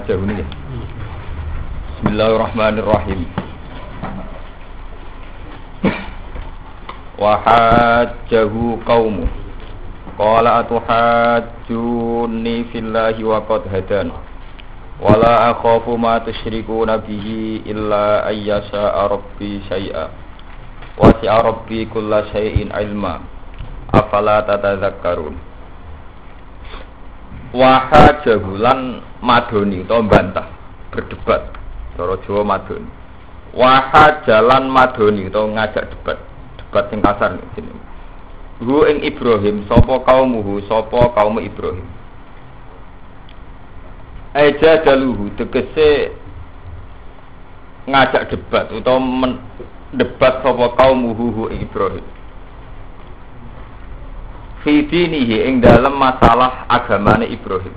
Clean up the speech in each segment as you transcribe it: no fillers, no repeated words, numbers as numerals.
hajah ini. Bismillahirrahmanirrahim. Wa hajjahu qaumu qala atuhajjuni fillahi wa qad hadan wala akhafu ma tusyrikuna bihi illa ayyasha rabbi syai'a wasi'a rabbi kulla syai'in ilma afala tatadzakkarun. Wa hajjahu lan madoni utawa bantah berdebat cara Jawa madoni. Wa hajalan madoni utawa ngajak debat sing kasar ngene. Hu ing Ibrahim sapa kaumuhu sapa kaum Ibrahim. Aja daluhu tegese ngajak debat utawa debat sapa kaumuhu ing Ibrahim. Fi dinihi ing dalem masalah agamane Ibrahim.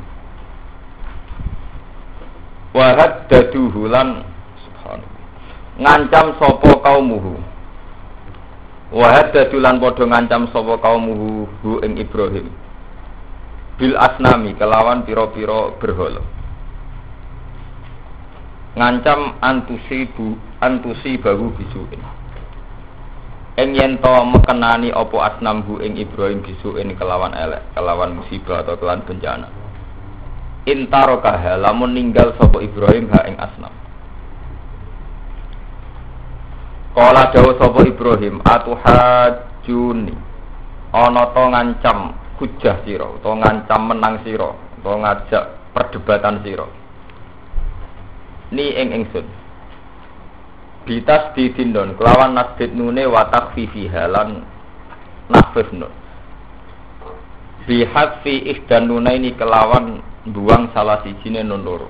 Wa haddaduhu lan subhanallah ngancam sapa kaumuhu. Wa haddadulan padha ngancam sapa kaumuhu hu ing Ibrahim bil asnami kelawan pira-pira berhala. Ngancam antusi bahu bisuin ing yen to mekenani apa asnamhu ing Ibrahim bisuin kelawan elek kelawan musibah atau kelawan bencana. Intarokaha lamun ninggal sapa Ibrahim ha ing asnam. Kala dawuh sapa Ibrahim atuhajjuni ana to ngancam hujjah sira utawa ngancam menang sira utawa ngajak perdebatan sira ni ing ingsun bitas didindon kelawan nasdid nune wa takhfifi halan nafif nun bihadfi ihdan nunaini kelawan buang salah sijine nun loro.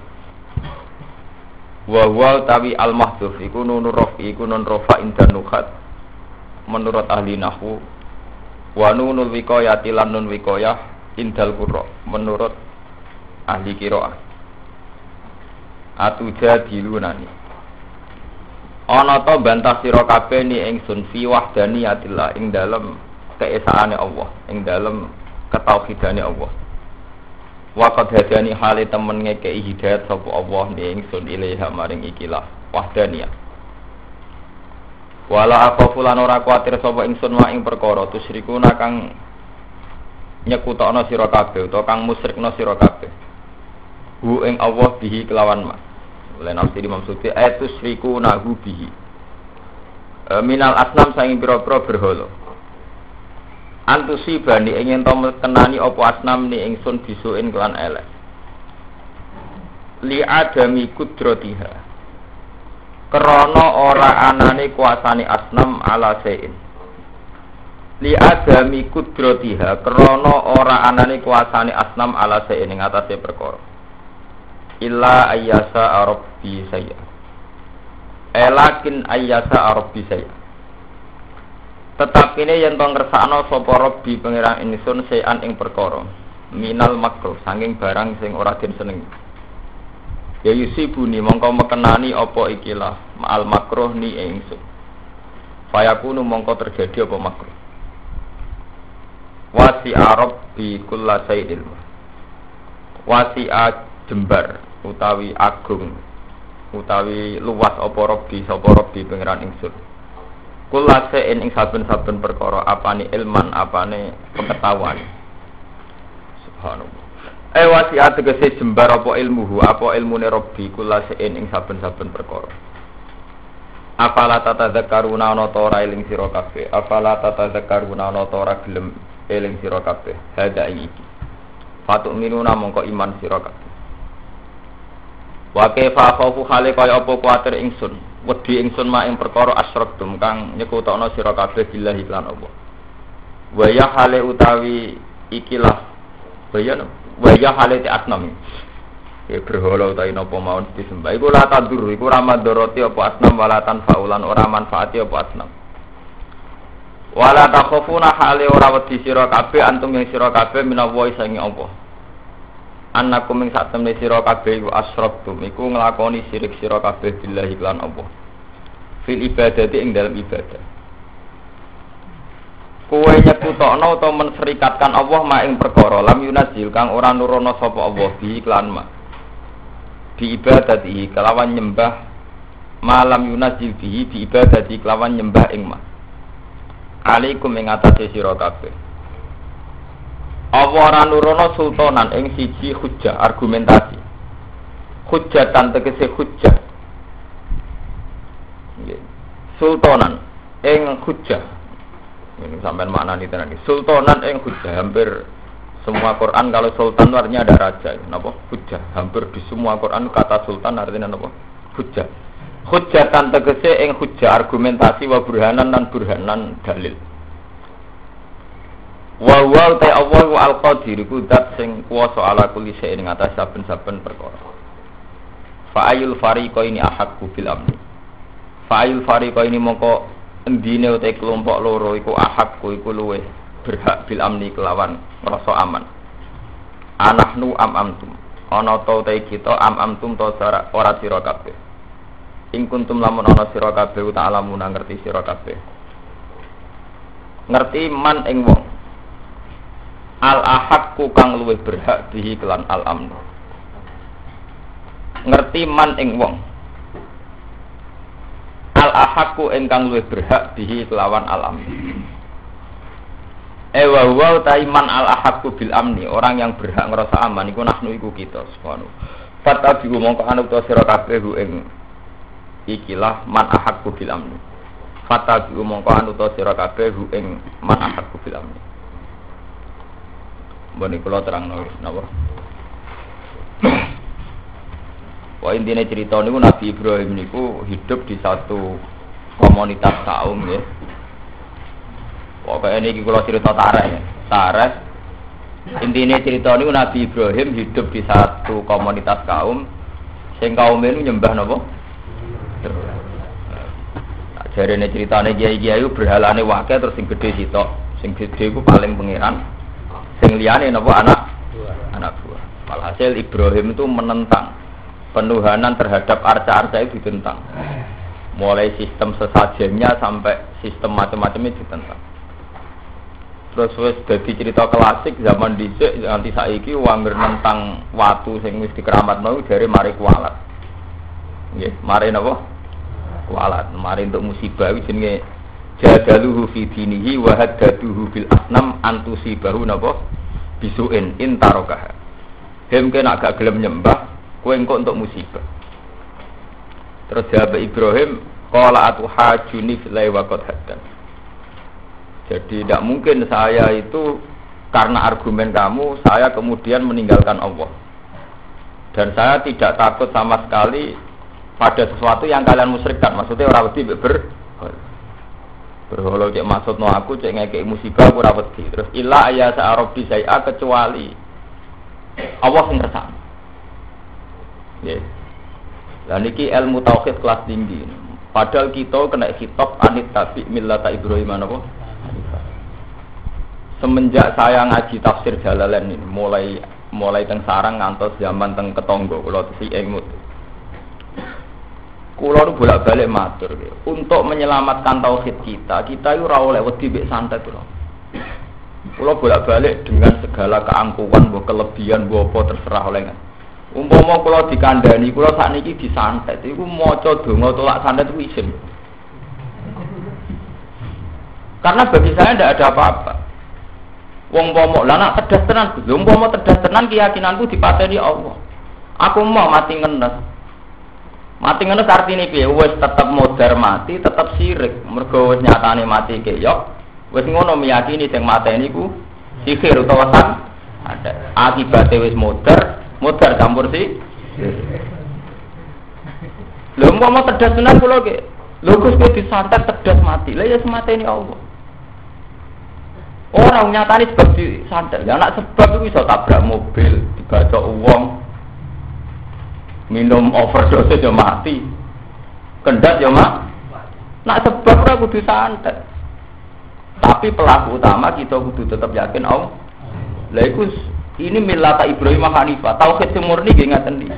Wa huwa tawi al-mahdhuf iku nunur rafi iku nun rafa indan nukhat menurut ahli nahwu wa nunul wiqayati lan nun wiqayah indal qurra menurut ahli qiraah. Atujadilunani ana ta bantah sira kabeh ni ingsun fi wahdaniyatillah ing dalem keesaane Allah ing dalem ketauhidane Allah. Waqad hadani hale temen ngekei hidayat sapa Allah ni ingsun ilaiha maring ikilah wahdaniyah. Wala aqulan ora kuwatir sapa ingsun wa ing perkara tusyrikuna kang nyekutokno sira kabeh utawa kang musyrikna sira kabeh. Hu ing Allah bihi kelawan ma. Oleh nafsi Imam Suyuti tusyrikuna hu bihi. Minal asnam saing pira-pira berhala. Antusi bani ingin to kenani apa asnam ni ingsun bisuin kelan elek li adami kudratiha krana ora anane kuasane asnam ala sein li adami kudratiha krana ora anane kuasane asnam ala sein ing atase perkara illa ayyasa rabbi saya elakin ayyasa rabbi saya. Tetapi ini yang tong ngersakno sapa Rabbi pangeran ingsun saean ing perkara minal makruh saking barang sing ora den seneng. Ya yusibuni mongko mekenani apa ikilah ma'al makruh ni ingsun. Fayakunu mongko terjadi apa makruh. Wasi'a Rabbi kulla sayyidil. Wasi'a jembar utawi agung utawi luas apa Rabbi sapa Rabbi pangeran ingsun. Kula se'in ing saben-saben perkara apane ilman apane pengetahuan. Subhanallah. Wasiat tegese jembar apa ilmuhu apa ilmune Rabbi kula se'in ing saben-saben perkara. Afala tatadzakkaruna ana ta ora eling sira kabeh. Afala tatadzakkaruna ana ta ora gelem eling sira kabeh. Hada iki. Fatuk minuna mongko iman sira kabeh. Wa kaifa khaufu hale kaya apa kuwatir ingsun. Wedi ingsun mak ing perkara asyraktum kang nyekutokno sira kabeh billahi lan Allah. Wa ya hale utawi ikilah bayan wa ya hale ti asnam. Ya berhala utawi napa mawon disembah iku la tadur iku ora madharati apa asnam walatan faulan ora manfaati apa asnam. Wala takhafuna hale ora wedi sira kabeh antum ing sira kabeh minawa sangi Allah. Annakum ing sak temne sira kabeh iku asyraktum iku nglakoni syirik sira kabeh billahi lan Allah fil ibadati ing dalam ibadah kowe nyekutokno utawa menserikatkan Allah mak ing perkara lam yunazil kang ora nurono sapa Allah bi iklan mak bi ibadati kelawan nyembah malam yunazil bihi bi ibadati kelawan nyembah ing ma alaikum ing atase sira kabeh apa ora nurono sultanan ing siji hujjah argumentasi hujjatan tegese hujjah nggih sultanan ing hujjah ini sampean maknani tenan iki sultanan ing hujjah hampir semua Quran kalau sultan artinya ada raja, napa? Hujjah. Hampir di semua Quran kata sultan artinya napa? Hujjah. Hujjatan tegese ing hujjah argumentasi wa burhanan lan burhanan dalil. Wa wa ta Allah al-qadir iku zat sing kuwasa ala kulli shay'in ing atas saben-saben perkara. Fa ayul fariqaini ahqqu bil amni. Fa ayul fariqaini mongko endine uta kelompok loro iku ahqqu iku luweh berhak bil amni kelawan ngrasa aman. Anahnu amtum. Ana ta kita amtum ta ora sira kabeh. Ing kuntum lamun ana sira kabeh ta'ala mun ngerti sira kabeh. Ngerti man ing wong. Al ahaqku kang luwih berhak bihi kelan al amnu. Ngerti man ing wong. Al ahaqku ingkang luwih berhak bihi kelawan al amnu. Wa taiman al ahaqu bil amni, orang yang berhak ngerasa aman iku nahnu iku kita subhanahu. Fatabiu mongko anu ta sira kabeh ing ikilah man ahaqu bil amni. Fatabiu mongko anu ta sira kabeh ing man ahaqu bil amni. Mbone kula terangno napa? Wah intine cerita niku Nabi Ibrahim niku hidup di satu komunitas kaum ya. Pokoknya ini kalau cerita Tareh intinya cerita ini Nabi Ibrahim hidup di satu komunitas kaum sing kaum ini nyembah napa? Jadi ini ceritanya kiai-kiai berhalane wakil terus sing gede sitok sing gede itu paling pangeran sing liyane napa anak buah. Walhasil Ibrahim itu menentang penuhanan terhadap arca-arca itu ditentang mulai sistem sesajennya sampai sistem macam-macamnya ditentang. Terus wis dadi cerita klasik zaman dhisik nganti saiki wong nentang watu sing wis dikeramatno dari mari kualat. Nggih, mari napa? Kualat. Mari untuk musibah iki jenenge jadaluhu fi dinihi wa haddaduhu bil asnam antusibahu napa? Bisuin intarokah. Hem kena gak gelem nyembah, kowe engko untuk musibah. Terus jawab Ibrahim, qala atuhajuni fillahi wa qad haddan. Jadi tidak mungkin saya itu karena argumen kamu saya kemudian meninggalkan Allah. Dan saya tidak takut sama sekali pada sesuatu yang kalian musyrikkan. Maksudnya ora wedi berhala cek maksudno aku cek ngekek musibah ora wedi. Terus illa ayya sa'arabi saya kecuali Allah sing ngersakno. Nggih. Lah niki ilmu tauhid kelas tinggi. Padahal kita kena khitab anit tabi millata Ibrahim napa? Semenjak saya ngaji tafsir Jalalain ini mulai teng sarang ngantos zaman teng Ketonggo kula tesi ing mut. Kula nu bolak-balik matur untuk menyelamatkan tauhid kita itu ora oleh wedi mbek santet kula. Kula bolak-balik dengan segala keangkuhan, mbok kelebihan, mbok apa terserah oleh. Umpama kula dikandani, kula sakniki disantet iku maca donga tolak santet ku isin. Karena bagi saya tidak ada apa-apa. Wong pomo lah nak tedas tenan, wong pomo tedas tenan keyakinanku dipateni Allah. Aku mau mati ngenes. Mati ngenes artine piye? Wis tetep modar mati, tetep sirik. Mergo wis nyatane mati keyok. Wis ngono meyakini sing mateni ku sihir utawa san. Ada akibate wis modar campur si. Lho pomo tedas tenan kula ke. Lho Gus kowe disantet tedas mati. Lah ya semateni Allah. Orang nyatane sebab disantet. Ya anak sebab itu bisa tabrak mobil, dibacok uang, minum overdose ya mati, kendat ya nak sebab ora kudu santet. Tapi pelaku utama kita kudu tetap yakin Allah. Lah iku ini millata Ibrahim Hanifah, tauhid sing murni nggih ngaten iki.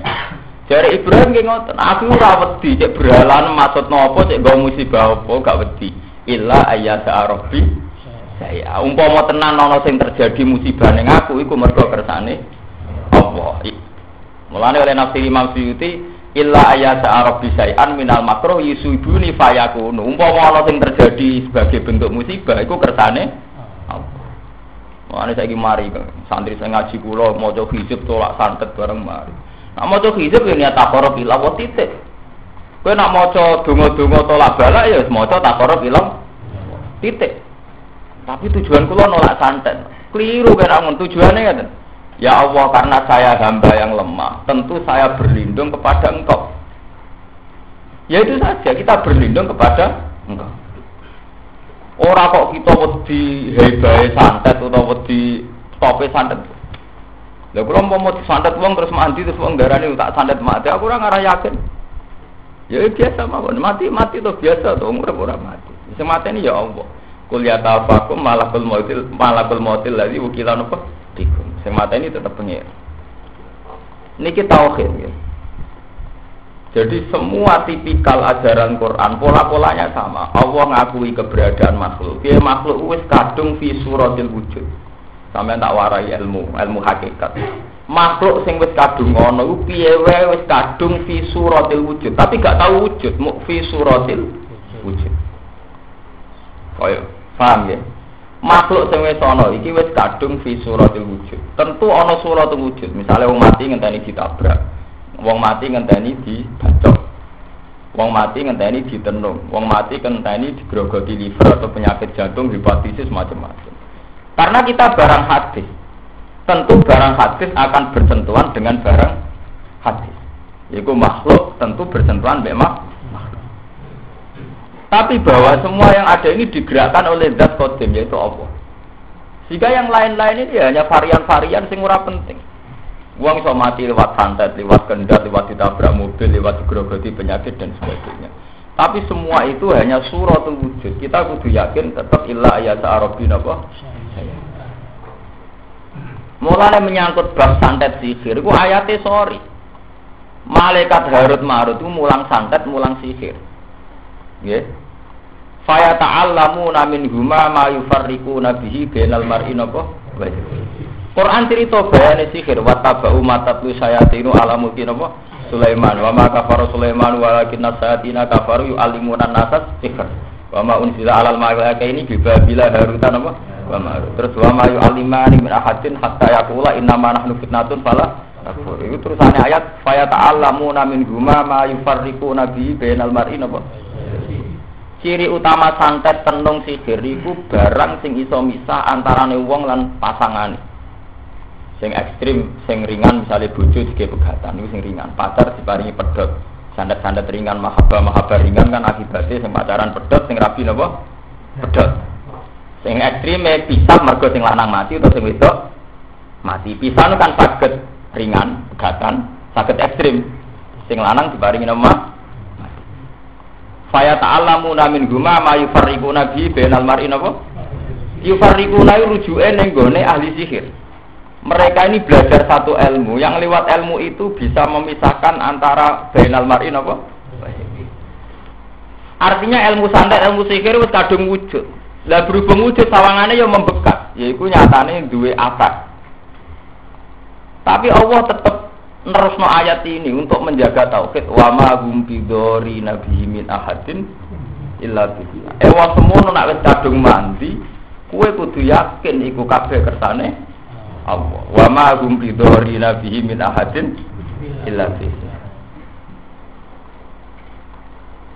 Jare Ibrahim nggih ngoten, aku ora wedi cek berhalan maksud napa cek nggo musibah apa gak wedi. Illa ayyasa rabbi saya umpama tenan ana sing terjadi musibah ning aku iku mergo kersane Allah. Mulane oleh nafsi Imam Suyuti illa ayat Arab bisai'an minal makruh yusubuni fayakunu. Umpama ana sing terjadi sebagai bentuk musibah iku kersane Allah. Mulane saiki mari santri sing ngaji kula maca hizib tolak santet bareng mari. Nek maca hizib ya niat takoro bilawat titik. Kowe nak maca donga-donga tolak balak ya wis maca takoro bilang titik. Tapi tujuan kula nolak santet. Keliru kira mun tujuane ngoten. Ya Allah, karena saya hamba yang lemah, tentu saya berlindung kepada Engkau. Ya itu saja, kita berlindung kepada Engkau. Ora kok kita wedi hebae santet utawa wedi tope santet. Lha kula mau santet wong terus mandi terus wong darani tak santet mati, aku ora ngarah yakin. Ya biasa mawon, mati to biasa to umur ora mati. Sing mateni ya Allah. Kul ya tafakum malakul mautil ladzi wukilan apa? Dikum. Sing mateni tetep pengen. Niki tauhid ya. Jadi semua tipikal ajaran Quran pola-polanya sama. Allah ngakui keberadaan makhluk. Dia makhluk wis kadung fi suratil wujud. Sampeyan tak warai ilmu hakikat. Makhluk sing wis kadung ngono iku piye wae wis kadung fi suratil wujud, tapi gak tahu wujud, mu fi suratil wujud. Kaya paham ya? Makhluk sing wis ana iki wis kadung fi suratil wujud. Tentu ana suratul wujud. Misale wong mati ngenteni ditabrak. Wong mati ngenteni dibacok. Wong mati ngenteni ditenung. Wong mati ngenteni digrogoti liver atau penyakit jantung, hepatitis macam-macam. Karena kita barang hadis. Tentu barang hadis akan bersentuhan dengan barang hadis. Yaitu makhluk tentu bersentuhan memang makhluk. Tapi bahwa semua yang ada ini digerakkan oleh zat qadim yaitu Allah. Jika yang lain-lain ini hanya varian-varian sing ora penting. Wong iso mati lewat santet, lewat kendat, lewat ditabrak mobil, lewat digrogoti penyakit dan sebagainya. Tapi semua itu hanya suratul wujud. Kita kudu yakin tetap illa ayat Arabin apa? Mulane menyangkut bab santet sihir, itu ayatnya sorry. Malaikat Harut Marut itu mulang santet, mulang sihir. Ya. Faya ta'allamuna minhuma ma yufarriquna bihi bainal mar'i napa? Quran cerita bayane sihir wa tabau matatlu sayatinu ala mulki napa? Sulaiman wa ma kafara Sulaiman walakinna sayatina kafaru yu'allimuna an-nasa sihir. Wa ma unzila 'alal malaikaini bi Babila Harutan napa? Wa ma terus wa ma yu'allimani min ahadin hatta yaqula innama nahnu fitnatun fala takfur. Itu terusane ayat faya ta'allamuna minhuma ma yufarriquna bihi bainal mar'i napa? Ciri utama santet tenung sihir iku barang sing iso misah antarane wong lan pasangane. Sing ekstrim, sing ringan misalnya bojo dige pegatan niku sing ringan, pacar diparingi pedhot. Santet-santet ringan, mahabbah ringan kan akibatnya sing pacaran pedhot, sing rabi napa? Pedhot. Sing ekstreme pisah mergo sing lanang mati atau sing wedok mati. Pisah kan saged ringan, pegatan, saged ekstrim. Sing lanang diparingi nama Faya ta'allamuna min huma ma yufarriquna bi bainal mar'i napa? Yufarriquna rujuke ning gone ahli sihir. Mereka ini belajar satu ilmu yang lewat ilmu itu bisa memisahkan antara bainal mar'i napa? Artinya ilmu santet, ilmu sihir wis kadung wujud. Lah berhubung wujud sawangane ya membekas, yaiku nyatane duwe atas. Tapi Allah tetap nerusno ayat ini untuk menjaga tauhid wa ma hum bidori nabi min ahadin illa billah. Ewa semono nek wis kadung mandi, kowe kudu yakin iku kabeh kersane Allah. Wa ma hum bidori nabi min ahadin illa billah.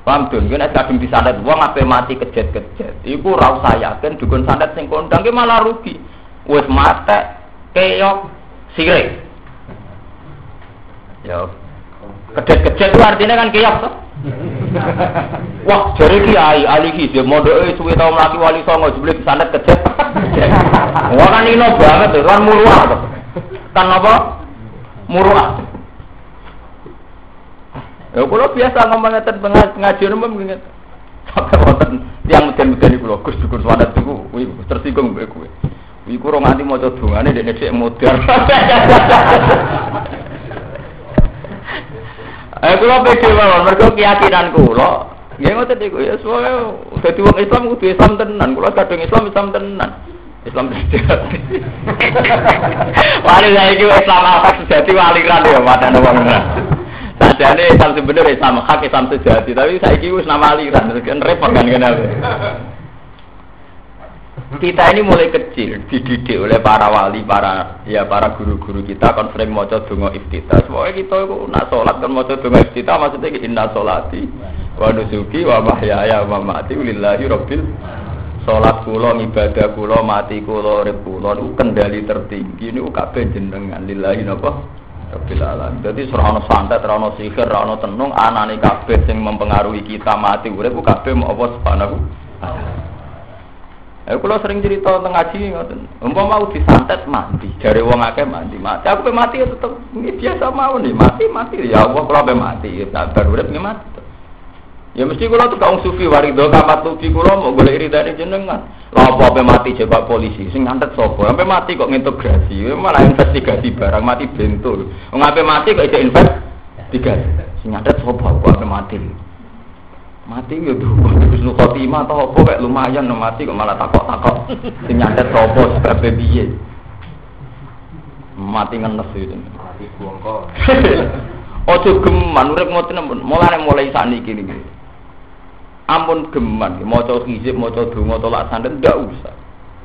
Paham tuh, nek kadung disandet wong ape mati kejet-kejet. Iku ora usah yakin dukun sandet sing kondang ki malah rugi. Wis mate keok sirik. Ya, kejet-kejet itu artinya kan kiap toh. Wah, jari kiai ahli hizib mondoke suwe tau mlaki wali songo jebule sandet kejet. Wah kan ino banget tuh, kan muruah toh. Kan apa? Muruah. Ya kula biasa ngomong ngeten pengajian umum ngene. Sampai wonten tiyang meden-meden kula Gus dukun sandet niku tersinggung mbek kowe. Iku ora nganti maca dongane nek modern. Kula pede mawon mergo keyakinan kula. Nggih ngoten niku ya soalé dadi wong Islam kudu Islam tenan. Kula kadung Islam tenan. Islam sejati. Wali saiki Islam hak sejati waliran ya padane wong. Sajane Islam sebenarnya Islam hak Islam sejati, tapi saiki wis nama aliran kan repot kan kenal. Kita ini mulai kecil dididik oleh para wali, para guru-guru kita kon sering maca donga iftitah. Pokoke kita iku nak salat kon maca donga iftitah maksudnya inna sholati wa nusuki wa mahyaya wa mamati lillahi rabbil. Salat kula, ibadah kula, mati kula, urip kula niku kendali tertinggi niku kabeh jenengan lillahi napa rabbil alamin. Dadi ora ana santet, ora ana sihir, ora ana tenung, anane kabeh sing mempengaruhi kita mati urip ku kabeh mau apa subhanahu. Kula sering cerita teng ngaji ngoten. Umpama mau disantet mati, jare wong akeh mati. Aku pe mati ya tetep biasa mawon nih, mati. Ya Allah kula pe mati, ya sabar urip nggih mati. Ya mesti kula tuh kaum sufi warido kamat tufi kula mau golek ridane jenengan. Lha apa mati jebak polisi sing ngantet sapa? Sampai mati kok ngintegrasi. Malah investigasi barang mati bentul. Wong ape mati kok isih investigasi. Sing ngantet sapa kok ape mati. Mati yo husnul khotimah ta apa kek lumayan no mati kok malah takok-takok. Sing nyantet sapa sebabe piye. Mati ngenes itu. Mati bongko. Ojo geman urip ngoten mulai saniki niki. Ampun geman, maca hizib, maca donga tolak sandet ndak usah.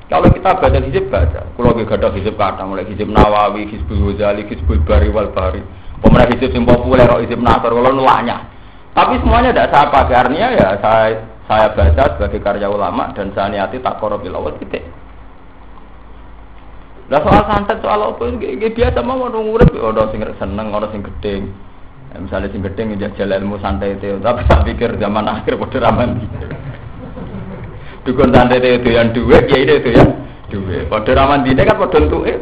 Kalau kita baca hizib baca, kula nggih gadah hizib kathah mulai hizib Nawawi, Hizbul Ghazali, Hizbul Bari wal Bari. Pemenang hizib sing populer kok hizib Nasr kula nuwanya. Tapi semuanya tidak saya pakai, artinya ya saya baca sebagai karya ulama dan saya niati taqarrub ila Allah titik. Lah soal santet soal apa iki biasa mawon urip ana sing seneng, ana sing gedeng. Misalnya sing gedeng njajal ilmu santet itu, tapi tak pikir zaman akhir padha ra mandi. Dukun santet itu yang duwe, ya itu ya duwe. Padha ra mandine kan padha entuke.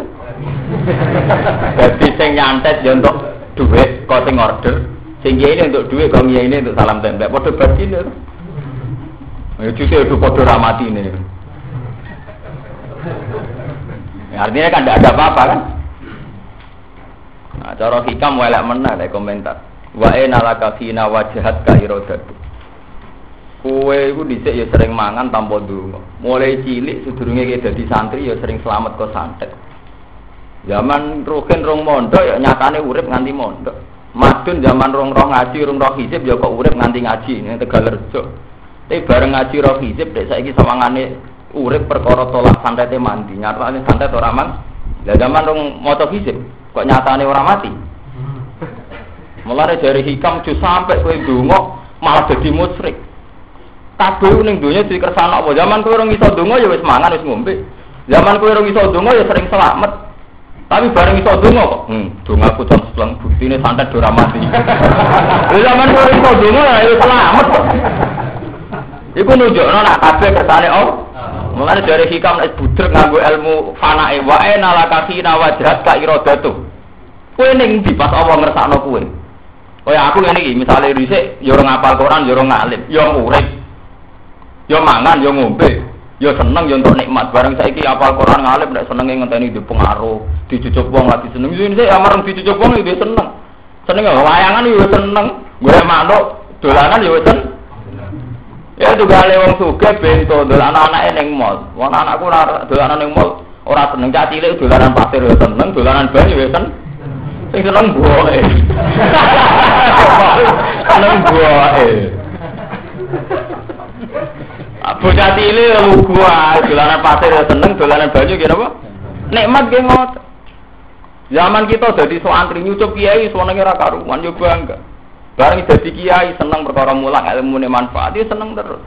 Dadi sing nyantet yo entuk duwe, kok sing order, sing ini untuk duwe, kok ini untuk salam tempel. Padha batine. Ya cuci itu padha ra matine. Ya, artinya kan tidak ada apa-apa kan? Nah, cara hikam welek menah ada komentar. Wa enalaka fina wajahat ka iradatu. Kowe iku dhisik ya sering mangan tanpa ndonga. Mulai cilik sedurunge ki dadi santri ya sering selamat kok santet. Zaman rogen rong mondok ya nyatane urip nganti mondok. Madun zaman rong ngaji, rong hizib ya kok urip nganti ngaji ning Tegalrejo. Tapi bareng ngaji roh hizib dek saiki sawangane urip perkara tolak santete mandi. Nyatane santet ora man. Lah zaman rong maca hizib kok nyatane ora mati. Mulane dari hikam ju sampai kowe ndonga malah dadi musyrik. Kabeh ning donya dikersakno apa? Zaman kowe ora iso ndonga ya wis mangan wis ngombe. Zaman kowe ora iso ndonga ya sering selamat. Tapi bareng iso ndonga kok. Dongaku jam selang buktine santet ora mati. Zaman kowe iso ndonga ya wis selamat kok. Iku nunjukno nek kabeh kersane Allah. Mulane dari hikam nek budrek nganggo ilmu fanae wae nalakafina wajrat ka iradatu. Kowe ning ndi pas Allah ngersakno kowe? Kaya aku ngene iki, misale dhisik ya ora ngapal Quran, ya ora ngalim, ya urip. Ya mangan, ya ngombe, ya seneng, ya entuk nikmat. Bareng saiki apal Quran ngalim nek senenge ngenteni di pengaruh, dicucuk wong lagi seneng. Iki ya marang dicucuk wong iki seneng. Seneng wayangan ya seneng, golek manuk, dolanan ya seneng. Ya juga le wong sugih bento dolanan anake ning mall. Wong anakku ora dolanan ning mall, ora seneng cah cilik dolanan pasir ya seneng, dolanan banyu ya seneng. Sing seneng buahe. Seneng buahe. Bocah cilik lugu ae dolanan pasir ya seneng, dolanan banyu ki napa? Nikmat ge ngoten. Zaman kita dadi sok antri nyucup kiai senenge ra karuan yo bangga. Bareng dadi kiai seneng perkara mulang ilmune manfaat iki seneng terus.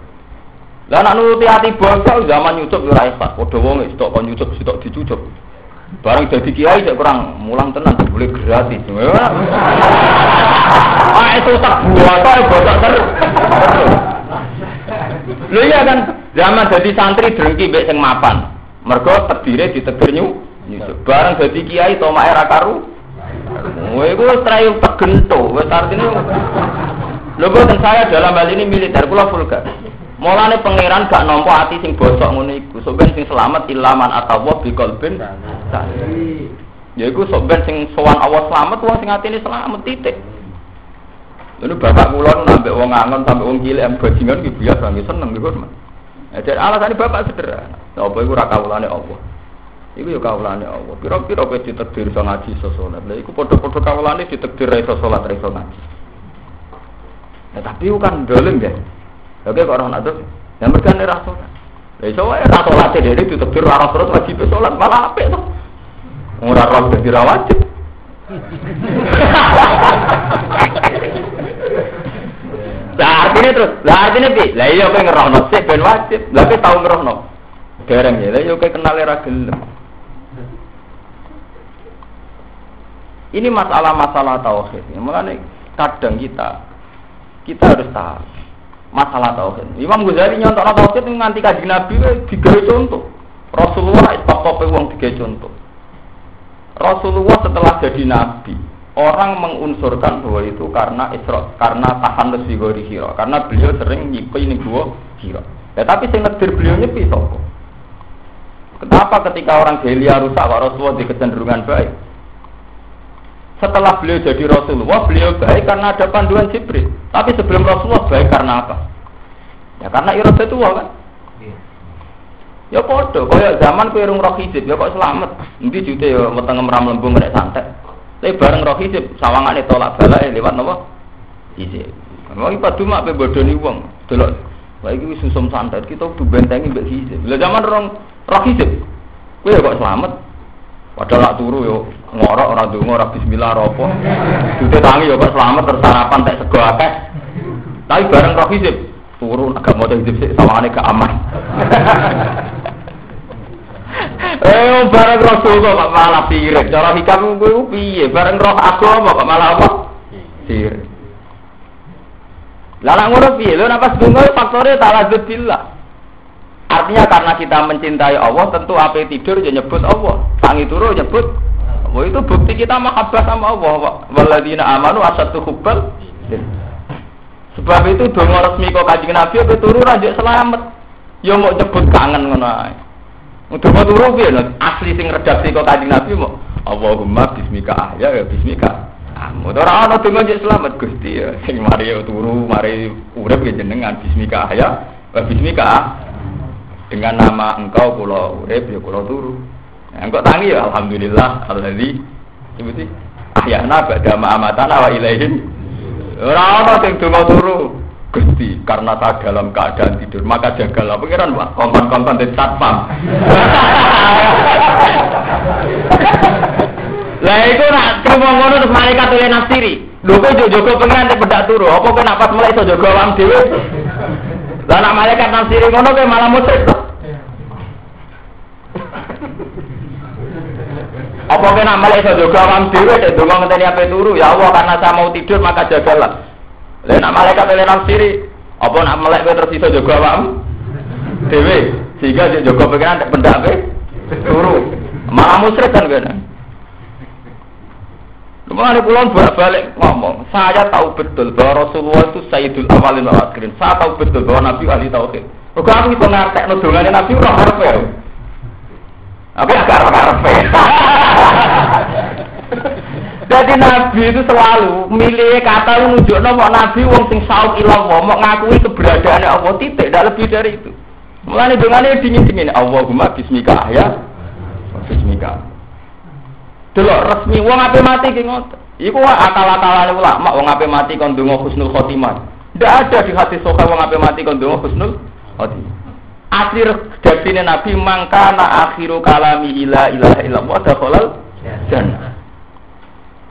Lah nek nuruti ati basa zaman nyucup yo ora ikhlas. Padha wong wis tok kon nyucup sitok dicucup. Bareng dadi kiai cek kurang mulang tenan boleh gratis. Ah itu tak buata bocah terus. Lho iya kan zaman dadi santri drengki mbek sing mapan. Mergo tedire ditegir nyucup. Bareng dadi kiai tomake ra karu. Kowe iku trayu tegento, wis artine. Lho boten saya dalam hal ini militer kula vulgar. Mulane pangeran gak nampa ati sing bosok ngono iku. Sok ben sing selamat ilaman atawa bi qalbin. Ya iku sok ben sing sowan Allah selamat wong sing atine selamat titik. Lha bapak kula nambek wong angon sampe wong cilik bajingan iki biasa nggih seneng niku, Mas. Jadi alasan bapak sederhana. Apa iku ora kawulane Allah. Iku yo kawulane Allah. Pira-pira kowe ditakdir iso ngaji iso salat. Lha iku padha-padha kawulane ditakdir iso salat iso ngaji. Ya tapi iku kan dolen ya. Oke kok ora ada. Yang mergane ra salat. Lah iso wae ra salat dhewe ditakdir ora terus wajib salat malah apik to. Ora roh dadi ra wajib. Artinya bi, lah iya kowe ngerohno sih ben wajib. Lah kowe tau ngerohno. Dereng ya, lah iya kowe kenal ra gelem. Ini masalah-masalah tauhid. Mulane kadang kita harus tahu masalah tauhid. Imam Ghazali nyontokno tauhid nganti Kanjeng Nabi digawe contoh. Rasulullah top-top wong digawe contoh. Rasulullah setelah jadi nabi, orang mengunsurkan bahwa itu karena tahanus fi ghairi hira, karena beliau sering nyipi ning gua hira. Ya tapi sing negdir beliau nyepi sapa? Kenapa ketika orang jahiliyah rusak kok Rasulullah di kecenderungan baik? Setelah beliau jadi Rasulullah, beliau baik karena ada panduan Jibril. Tapi sebelum Rasulullah baik karena apa? Ya karena iradatullah kan? Ya podo, kaya zaman kowe urung roh hijab, ya kok selamat. Endi jute ya meteng mram lembung nek santet. Tapi bareng roh hijab, sawangane tolak balake lewat napa? Hijab. Wong iki padha mak pe bodoni wong. Delok. Lah iki wis susum santet, kita kudu bentengi mbek hijab. Lah zaman roh hijab. Kowe ya kok selamat. Padahal lak turu yo ngorok ora ndonga ora bismillah ora apa. Jute tangi ya kok selamat tersarapan tek sego akeh. Tapi bareng roh hijab turun agak mau hijab sik sawangane gak aman. Bareng Rasul kok malah sirik. Cara hikam kuwi piye? Bareng roh agama kok malah apa? Sirik. Lah nek ngono piye? Lho nek pas donga faktore ta'aladzud billah. Artinya karena kita mencintai Allah, tentu ape tidur ya nyebut Allah. Tangi turu nyebut Allah. Itu bukti kita mahabbah sama Allah. Walladzina amanu asyaddu hubbal. Sebab itu donga resmi kok Kanjeng Nabi ape turu ra njuk selamat. Ya mau nyebut kangen ngono ae. Untuk turu piye asli sing redaksi kok Kanjeng Nabi mau Allahumma bismika ahya ya bismika. Ora ana donga njuk selamat Gusti ya. Sing mari turu, mari urip ya jenengan bismika ahya wa bismika. Dengan nama engkau kula urip ya kula turu. Engkau tangi ya alhamdulillah allazi sebuti ahyana ba'da ma amatana wa ilaihim. Ora ana sing donga turu. Gusti, karena tak dalam keadaan tidur, maka jagalah pikiran Pak, kontan-kontan dari satpam. Lah itu nak krungu ngono terus malaikat oleh nafsiri. Lho kowe jogo pengen nek bedak turu, apa kowe nak pas mulai iso jaga awam dhewe? Lah nak malaikat nafsiri ngono kowe malah musyrik to. Apa kowe nak mulai iso jaga awam dhewe nek donga ngenteni ape turu, ya Allah karena saya mau tidur maka jagalah. Lah nak malaikat oleh nafsiri, apa nak melek kowe terus iso jaga awakmu dhewe sehingga dia jaga pengen nek pendak kowe turu. Malah musyrik kan kowe. Lumane kula bolak-balik ngomong, saya tahu betul bahwa Rasulullah itu Sayyidul Awwalin wal Akhirin. Saya tahu betul bahwa Nabi ahli tauhid. Kok aku iso ngartekno dongane Nabi ora karepe. Apa agak karepe. Jadi Nabi itu selalu milih kata nunjukno mau Nabi wong sing sauk ilang mau ngakui keberadaannya Allah titik, tidak lebih dari itu. Mulane dongane dingin-dingin Allahumma bismika ya. Bismika. Delok resmi wong ape mati ki ngoten. Iku akal-akalane ulama wong ape mati kon ndonga husnul khotimah. Ndak ada di hadis sahih wong ape mati kon ndonga husnul khotimah. Asli redaksine Nabi mangkana akhiru kalami la ilaha illallah dakhalal jannah.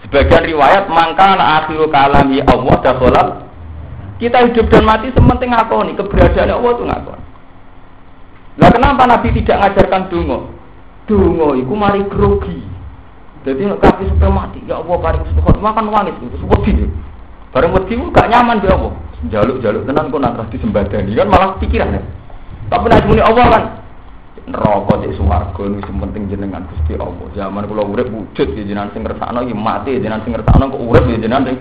Sebagian riwayat mangkana akhiru kalami Allah dakhalal. Kita hidup dan mati sementing ngakoni keberadaan Allah itu ngakoni. Lah kenapa Nabi tidak ngajarkan donga? Donga iku mari grogi. Jadi kaki sudah mati, ya Allah paling suka makan wangis itu, wedi. Bareng wedi gak nyaman dia Allah. Jaluk-jaluk tenan kok nang di sembadani kan malah pikiran ya. Tapi nek muni Allah kan neraka di swarga niku penting jenengan Gusti Allah. Zaman kula urip wujud ya jenengan sing ngersakno iki mati jenengan sing ngersakno kok urip ya jenengan.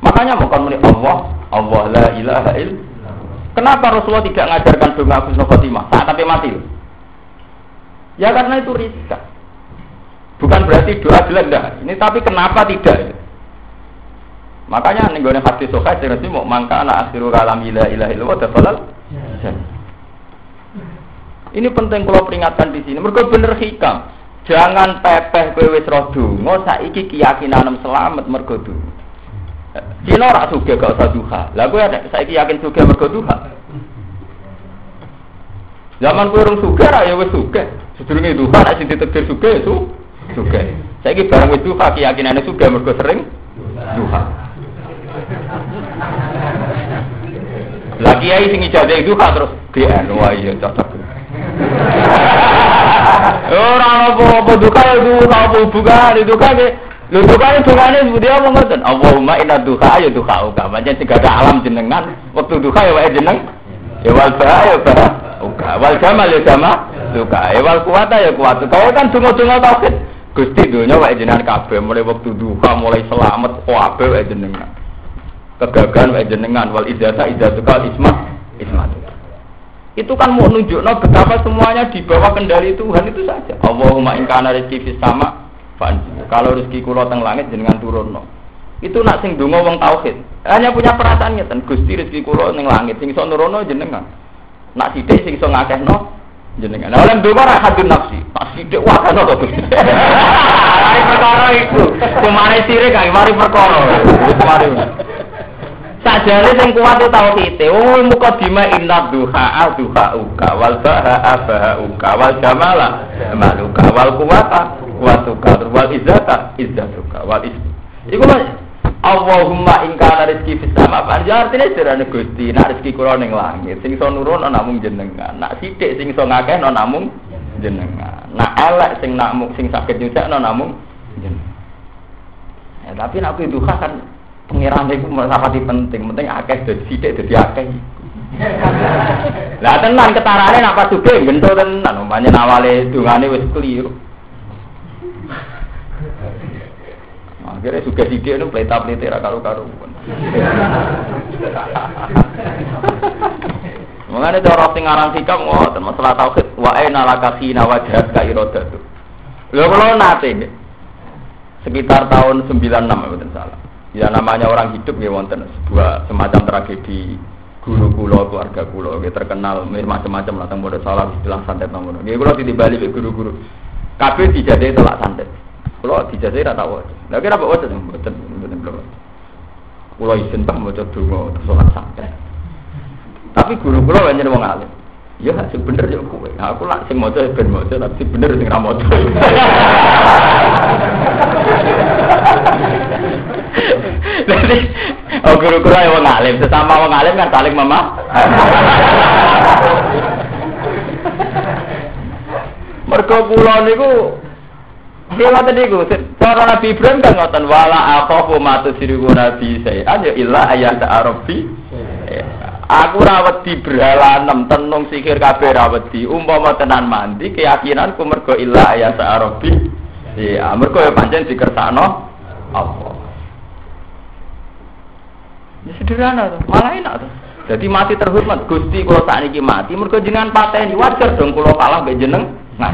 Makanya bukan muni Allah la ilaha illallah. Kenapa Rasulullah tidak mengajarkan doa husnul khotimah saat tapi mati? Ya karena itu risiko. Bukan berarti doa jelek dah. Ini tapi kenapa tidak? Makanya nih gue hadis sahih jelas mau mangka anak akhiru kalam la ilaha illallah dakhalal. Ini penting kalau peringatkan di sini. Mergo bener hikam. Jangan pepeh kowe wis roh donga saiki keyakinan selamat mergo donga. Dina ora sugih gak usah duha. Lah kowe saiki yakin sugih mergo duha. Zaman kowe urung sugih ra ya wis sugih. Sedurunge duha nek sing ditakdir sugih ya sugih. Saiki bareng wis duha keyakinane sugih mergo sering duha. Lagi kiai sing ijazah duha terus GN wah iya cocok. Ora apa duka hubungan duka ke. Lho dukane dungane sebuti apa ngoten? Allahumma inna duha ya duha uga. Pancen tiga alam jenengan, wektu duha ya wae jeneng. Ya wal ba ya ba. Uga wal jamal ya jama. Duka ya wal kuwata ya kuwat. Kaya kan donga-donga tauhid. Gusti donya wae jenengan kabeh mulai wektu duha mulai selamat kabeh wae jenengan. Kegagalan wae jenengan wal izzata izzatukal ismat. Itu kan mau nunjukno betapa semuanya di bawah kendali Tuhan itu saja. Allahumma in kana rizqi fis sama kalau rezeki kula teng langit jenengan turunno. Itu nak sing donga wong tauhid. Hanya punya perasaan ngeten, Gusti rezeki kula ning langit sing iso nurono jenengan. Nak sithik sing iso ngakehno jenengan. Lah oleh donga ra hadun nafsi. Pas sithik wah kan to Gusti. Mari perkara iku. Kemare sirik kae mari perkara. Mari. Sajane sing kuat itu tauhid. Oh mukadimah inna duha uka wal baha uka wal jamala maluka wal kuwata kuwatuka wal izzatuka wal is. Iku mas Allahumma in kana rizqi fis sama. Artine jarane Gusti, nek rezeki kula ning langit sing iso nurono namung jenengan. Nak sithik sing iso ngakehno namung jenengan. Nak elek sing namung sing saged nyusekno namung jenengan. Ya tapi nek duha kan pengiran itu masalah penting akeh dadi sithik dadi akeh. Lah tenan ketarane nak pas sugih gento tenan umpamane awale dungane wis keliru. Akhire sugih sithik nu pleta-plete ra karo-karuan. Mengane cara sing aran sikap ngoten masalah tauhid wa aina lakasina wajhat ka iradatu. Lha kula nate sekitar tahun 96 mboten salah. Ya namanya orang hidup ya wonten sebuah semacam tragedi guru kula keluarga kula nggih terkenal macam-macam lah teng Pondok Salam istilah santet ngono. Nggih kula ditibali ke guru-guru. Kabeh dijadahi telak santet. Kula dijadahi ra tak waca. Lah kira apa waca mboten kula. Kula izin Pak maca donga salat santet. Tapi guru kula pancen wong alim. Ya sing bener ya kowe. Nah, aku lak sing maca ben maca tapi sing bener sing ra maca. Jadi, guru-guru yang wong alim, sesama wong alim kan saling mergo kula niku lewat niku cara Nabi Ibrahim kan ngoten wala akhafu ma tusriku nabi sayan ya illa ayata arabi. Aku rawat di berhalanem tenung sihir kabeh rawat di umpama tenan mandi keyakinanku mergo illa ayata arabi. Ya mergo ya pancen dikersakno apa. Ya sederhana tuh, malah enak tuh. Jadi mati terhormat, Gusti kula sakniki mati mergo jenengan pateni wajar dong kula kalah mbek jeneng. Nah,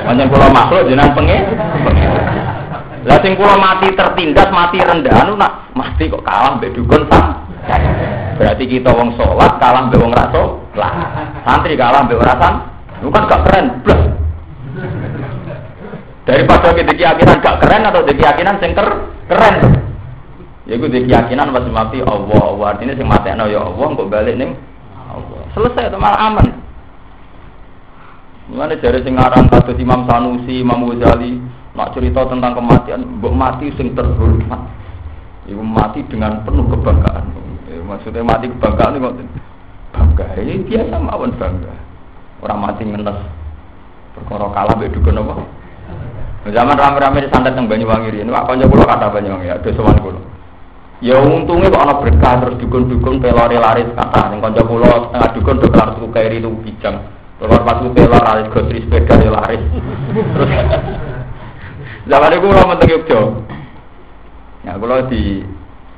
pancen kula makhluk jenengan pengen. Lah sing kula mati tertindas, mati rendahan nak mati kok kalah mbek dukun sang. Berarti kita wong salat kalah mbek wong ra salat. Santri kalah mbek ora san. Lu kan gak keren, blas. Daripada kita keyakinan gak keren atau keyakinan sing keren. Ya iku keyakinan pas mati Allah, artinya sing matekno ya Allah kok balik ning Allah. Selesai to malah aman. Mulane jare sing aran kados Imam Sanusi, Imam Ghazali, nak cerita tentang kematian, mbok mati sing terhormat. Iku mati dengan penuh kebanggaan. Maksudnya mati kebanggaan itu bangga. Ini biasa mawon bangga. Orang mati ngenes. Perkara kalah mbek dukun apa? Zaman rame-rame di santet teng Banyuwangi riyen, Pak kanca kula kata Banyuwangi, ada sowan kula. Ya untungnya kok ana berkah terus dukun-dukun pelore laris kata ning kanca kula setengah dukun do kelar tuku kairi itu bijang. Terus pas tuku pelor laris gotri sepeda ya laris. Terus zaman iku kula menteng Yogya. Ya kula di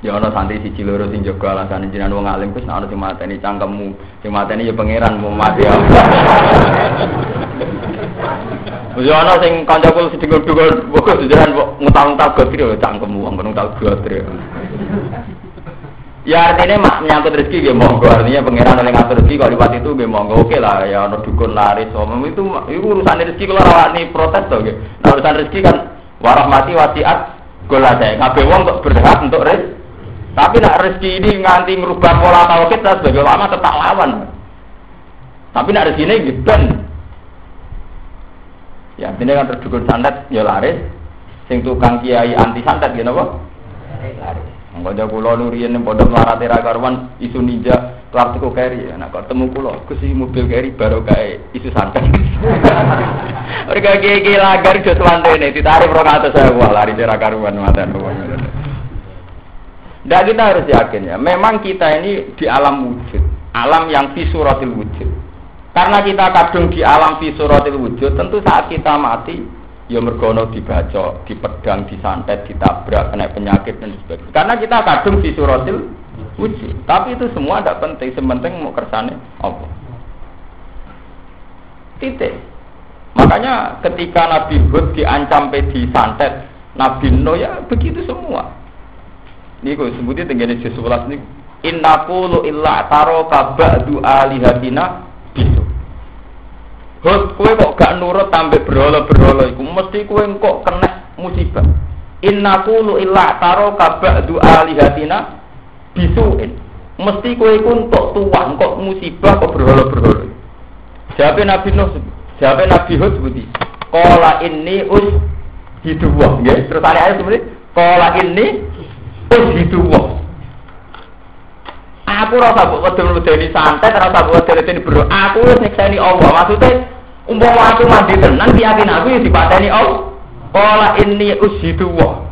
ya ana santri siji loro sing jaga alasane jenengan wong alim wis ana sing mateni cangkemmu. Sing mateni ya pangeran mau mati ya. Wis ana sing kanca kula sing dukun pokok jenengan kok ngutal-ngutal gotri lho cangkemmu wong ngono tak gotri. Ya artinya menyangkut rezeki nggih monggo, artinya pangeran oleh ngatur rezeki kok liwat itu nggih monggo. Oke lah ya ono dukun laris itu urusan rezeki kalau rawani protes to nggih. Nah urusan rezeki kan warahmati wasiat golade. Kabeh wong kok berhak untuk rezeki. Tapi nak rezeki ini nganti ngerubah pola tauhid lah sebagai ulama tetap lawan. Tapi nak rezeki ini ben. Ya artinya kan terdukun santet ya laris. Sing tukang kiai anti santet nggih napa? Laris. Kanca kula nuriyen ning pondok larate ra karuan isu ninja kartu keri nek ketemu kula Gus mobil keri baru kae isu santet. Mereka kiai lagar jo swantene ditarif 200.000 lari ra karuan madan. Ndak kita harus yakin ya, memang kita ini di alam wujud, alam yang fi suratil wujud. Karena kita kadung di alam fi suratil wujud, tentu saat kita mati ya mergono dibaca, dipedang, disantet, ditabrak, kena penyakit dan sebagainya. Karena kita kadung fi suratil wujud. Tapi itu semua tidak penting, sementing mau kersane apa. Titik. Makanya ketika Nabi Hud diancam disantet, Nabi Nuh ya begitu semua. Ini kok sebutnya tenggene juz 11 niku. Innaqulu illa taraka ba'du alihatina bisu. Hud kowe kok gak nurut tambah berhala-berhala iku mesti kowe kok kena musibah. Innaqulu illa taraka ba'du alihatina bisuin. Mesti kowe iku entuk tuwah kok musibah kok berhala-berhala. Jawabe Nabi Nuh, jawabe Nabi Hud sebuti. Qala inni hiduwa, nggih. Terus ayat seperti qala inni hiduwa. Aku rasa mbok wedeni santet, rasa mbok wedeni bro. Aku wis nyekseni Allah. Maksudnya umpama aku mandi tenan yakin aku ya dipateni Allah. Qala inni ushiduwa.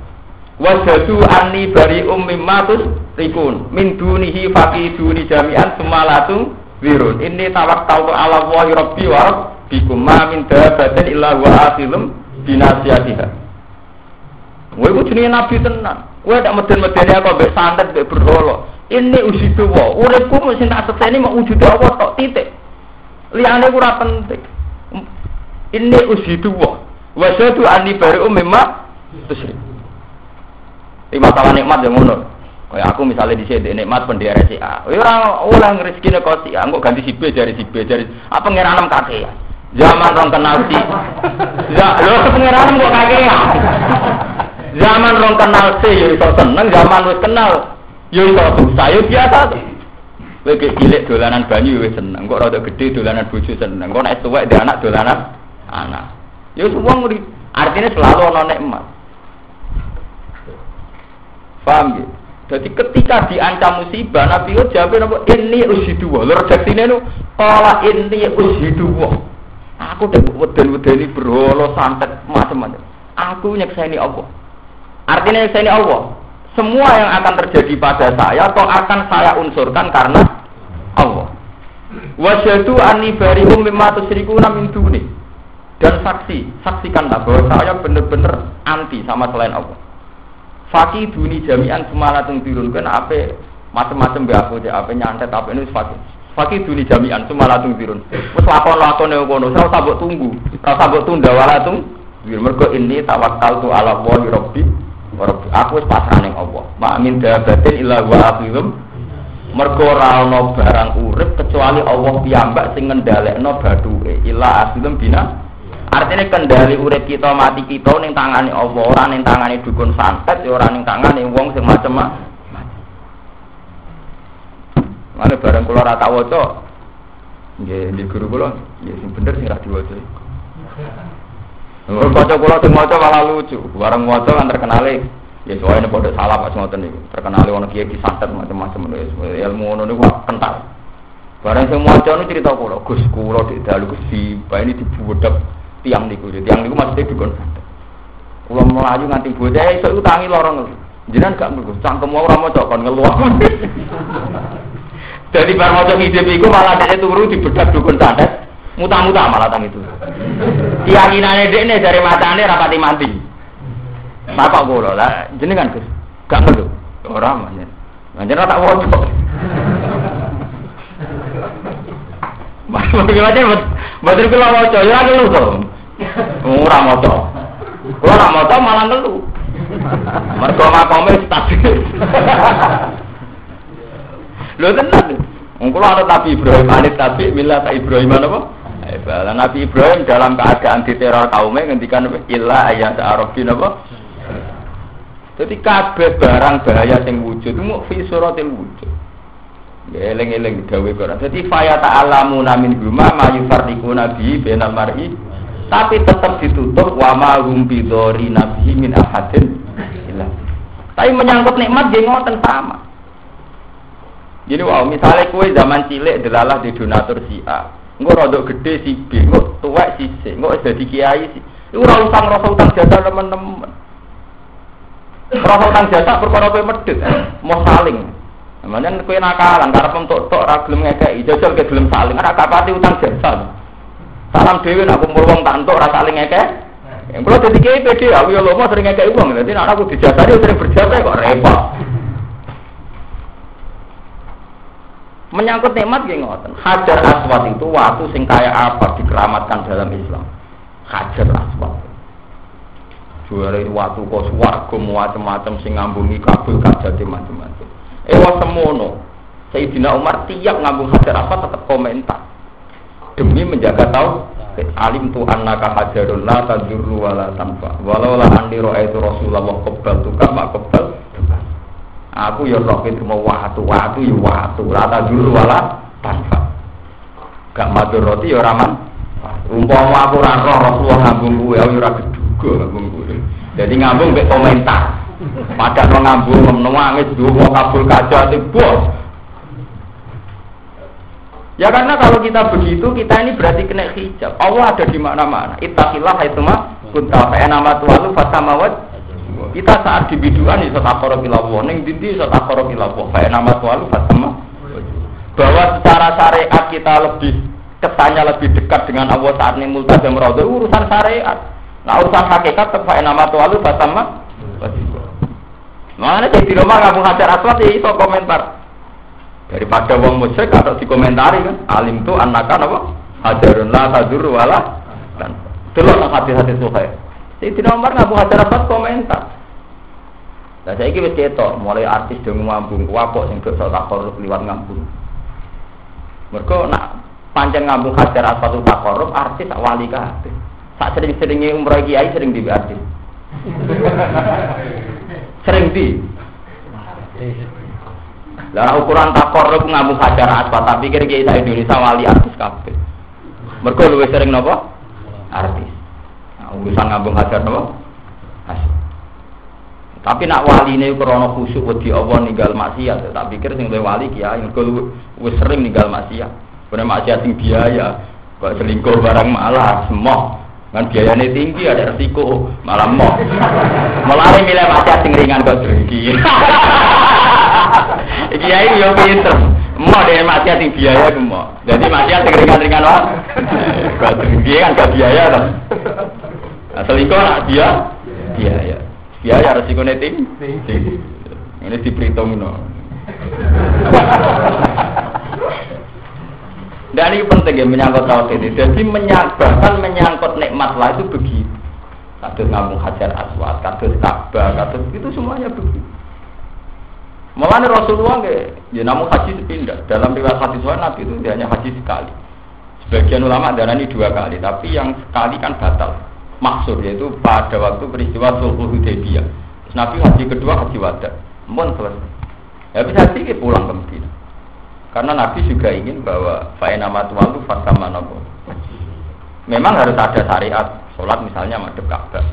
Wajadu anni bari'um mimma tusrikun. Min dunihi faqiduni jami'an sumalatum wirun. Inni tawakkaltu 'ala Allahi rabbi wa rabbikum ma min dabbatin illa wa akhilum binasiyatiha. Kowe ku jenenge nabi tenan. Kowe tak meden-medeni aku mbek santet mbek berhala. Ini ujidu wa, uripku mesti tak sekseni mau wujud apa tok titik. Liyane ora penting. Ini ujidu wa. Wa sadu ani bari'um mimma tusyrik. Iki masalah nikmat yang ngono. Kayak aku misalnya dhisik nikmat pendere RSA. Ora oleh rezekine kok sik, engko ganti si B dari si B dari apa ngeranem kakek. Zaman rong kenal si. Ya, lho pengeranem kok kakek. Zaman rong kenal si yo iso seneng, zaman wis kenal yo iso susah, yo biasa to. Kowe cilik dolanan banyu wis seneng, kok rada gedhe dolanan bojo seneng. Kok nek tuwek ndek anak dolanan anak. Yo semua artinya selalu ana nikmat. Paham ya? Jadi ketika diancam musibah, Nabi yo jawab apa? Inni ushidu wa. Lho redaksine nu qala inni ushidu wa. Aku dek weden-wedeni berhala santet macam-macam. Aku nyekseni Allah. Artinya nyekseni Allah. Semua yang akan terjadi pada saya atau akan saya unsurkan karena Allah. Wasyadu anni bari'um mimma tusyrikuna min duni. Dan saksikanlah bahwa saya benar-benar anti sama selain Allah. Fakih duni jami'an sumalatung dirun kan apa macam-macam be aku je apa nyantet apa ini fakih duni jami'an sumalatung dirun. Wis lakon-lakone ngono, ora usah mbok tunggu. Ora usah mbok tunda walatung. Mergo ini tawakkaltu 'ala Allahi rabbi. Aku wis pasrah ning Allah. Ma min dabatin illa wa aqilum. Mergo ora ana barang urip kecuali Allah piyambak sing ngendhalekno bathuke. Illa aqilum bina. Artinya kendali urip kita mati kita ning tangane Allah, ora ning tangane dukun santet, ora ning tangane wong sing macam-macam. Mane bareng kula ora tak waca. Nggih, di guru kula, ya sing bener sing ra diwaca. Baca kula sing maca malah lucu. Bareng maca kan terkenale ya soalnya padha salah pas ngoten niku. Terkenale ana kiai santet macam-macam ilmu ngono niku kental. Bareng sing maca niku cerita kula, Gus kula dik dalu Gus ini dibuwedhek tiang niku maksudnya dukun santet. Kula melayu nganti bocah iso utangi lorong. Jenengan gak mlebu cangkem ora maca kon ngeluh. Dadi bar maca hidup iku malah dhek turu dibedak dukun santet. Muta-muta malah tang itu. Keyakinane dekne dari macane rapati mati. Bapak kula lah jenengan Gus. Gak ngeluh. Ora manjen. Manjen tak waca. Batur kula waca ya ngeluh to. Ora maca. Kula ora maca malah ngeluh. Mergo makome stabil. Lho tenan. Wong kula ana Nabi Ibrahim anit Nabi milah Ibrahim apa? Nabi Ibrahim dalam keadaan diteror kaumnya ngendikan illa ayat arabin apa? Jadi kabeh barang bahaya sing wujud mu fi suratil wujud. Ya eling-eling gawe Quran. Jadi fa ta'lamuna min huma ma yufarriquna bi bainal mar'i tapi tetap ditutup wa ma hum bidori nabi min ahadin illa. Tapi menyangkut nikmat nggih ngoten sama. Jadi wow, misalnya kue zaman cilik delalah di donatur si A, engko rada gede si B, engko tuwek si C, engko dadi kiai si. Iku ora usah ngrasa utang jasa teman-teman. Rasa utang jasa perkara kowe medhit, mau saling. Namanya kowe nakalan karep entuk tok ora gelem ngekeki, jajal ke gelem saling, ora kapati utang jasa. Salam dhewe nek kumpul wong tak entuk ora saling ngekek. Kulo dadi kiai pede, aku yo lomo sering ngekeki wong, dadi nek aku dijasari sering berjasa kok repot. Menyangkut nikmat nggih ngoten. Hajar Aswad itu watu sing kaya apa dikeramatkan dalam Islam. Hajar Aswad. Juara watu kok swarga macam-macam sing ngambungi kabul kajate macam-macam. Ewa semono. Sayyidina Umar tiap ngambung Hajar Aswad tetap komentar. Demi menjaga alim tu annaka hajarun la tadurru wa la tanfa. Walau la anni ra'aitu Rasulullah qabbaltu kama qabbal. Aku ya roh itu mau watu ya watu, rata dulu wala tanpa. Gak matur roti ya raman. Umpama aku ora roh Rasulullah ngambung kuwe, aku ora geduga ngambung kuwe. Jadi ngambung mek komentar. Padahal ngambung nangis duwe kabul kaca bos. Ya karena kalau kita begitu, kita ini berarti kena hijab. Allah ada di mana-mana. Ittaqillah haitsuma kunta fa nama tu'alu fatamawat. Kita saat di biduan iso takoro kilawah, ning dindi iso takoro kilawah. Fa nama tu'alu fatamawat. Bahwa secara syariat kita lebih kesannya lebih dekat dengan Allah saat ning multazam raudhah urusan syariat. Nah urusan hakikat fa nama tu'alu fatamawat. Makanya jadi rumah kamu Hajar Aswad ya iso komentar. Daripada wong musyrik atau dikomentari kan alim tu anakan apa hajarun la tadur wala dan delok nang hati-hati suhe Sayyidina Umar ngaku Hajar Aswad komentar lah saiki wis ketok mulai artis dong ngambung wapok sing sok takor liwat ngambung mergo nak pancen ngambung Hajar Aswad tak korup artis tak wali kabeh sak sering-seringe umroh kiai sering di artis sering di lah ukuran takor lu ngambung Hajar Aswad tapi kira-kira Indonesia wali artis kabeh. Mergo luwih sering napa? Artis. Nah, urusan ngambung Hajar napa? Aswad. Tapi nak waline krana khusyuk wedi Allah ninggal maksiat, tak pikir sing luwih wali kiai mergo luwih sering ninggal maksiat. Bener maksiat sing biaya, kok selingkuh barang malah semoh. Kan biayanya tinggi ada resiko, malah moh. Malah milih maksiat sing ringan kok drengki. Kiai yo pinter. Mau dhewe maksiat sing biaya ku mau. Dadi maksiat sing ringan-ringan wae. Kok drengki kan gak biaya to. Selingkuh nak dia biaya. Biaya resikone tinggi. Ini diperhitungno. Dan ini penting ya menyangkut tauhid ini. Jadi menyangkut nikmat lah itu begitu. Kados ngambung Hajar Aswad, kados Ka'bah, kados itu semuanya begitu. Malah Rasulullah ya namun haji sepindah. Dalam riwayat hadis Nabi itu dia hanya haji sekali. Sebagian ulama darani 2 kali, tapi yang sekali kan batal. Maksud yaitu pada waktu peristiwa Sulhul Hudaybiyah. Nabi haji kedua haji wada. Mun selesai. Ya bisa sih pulang ke Madinah. Karena Nabi juga ingin bahwa fa'inama tu'alu fatamanabu. Memang harus ada syariat. Sholat misalnya madhep Ka'bah.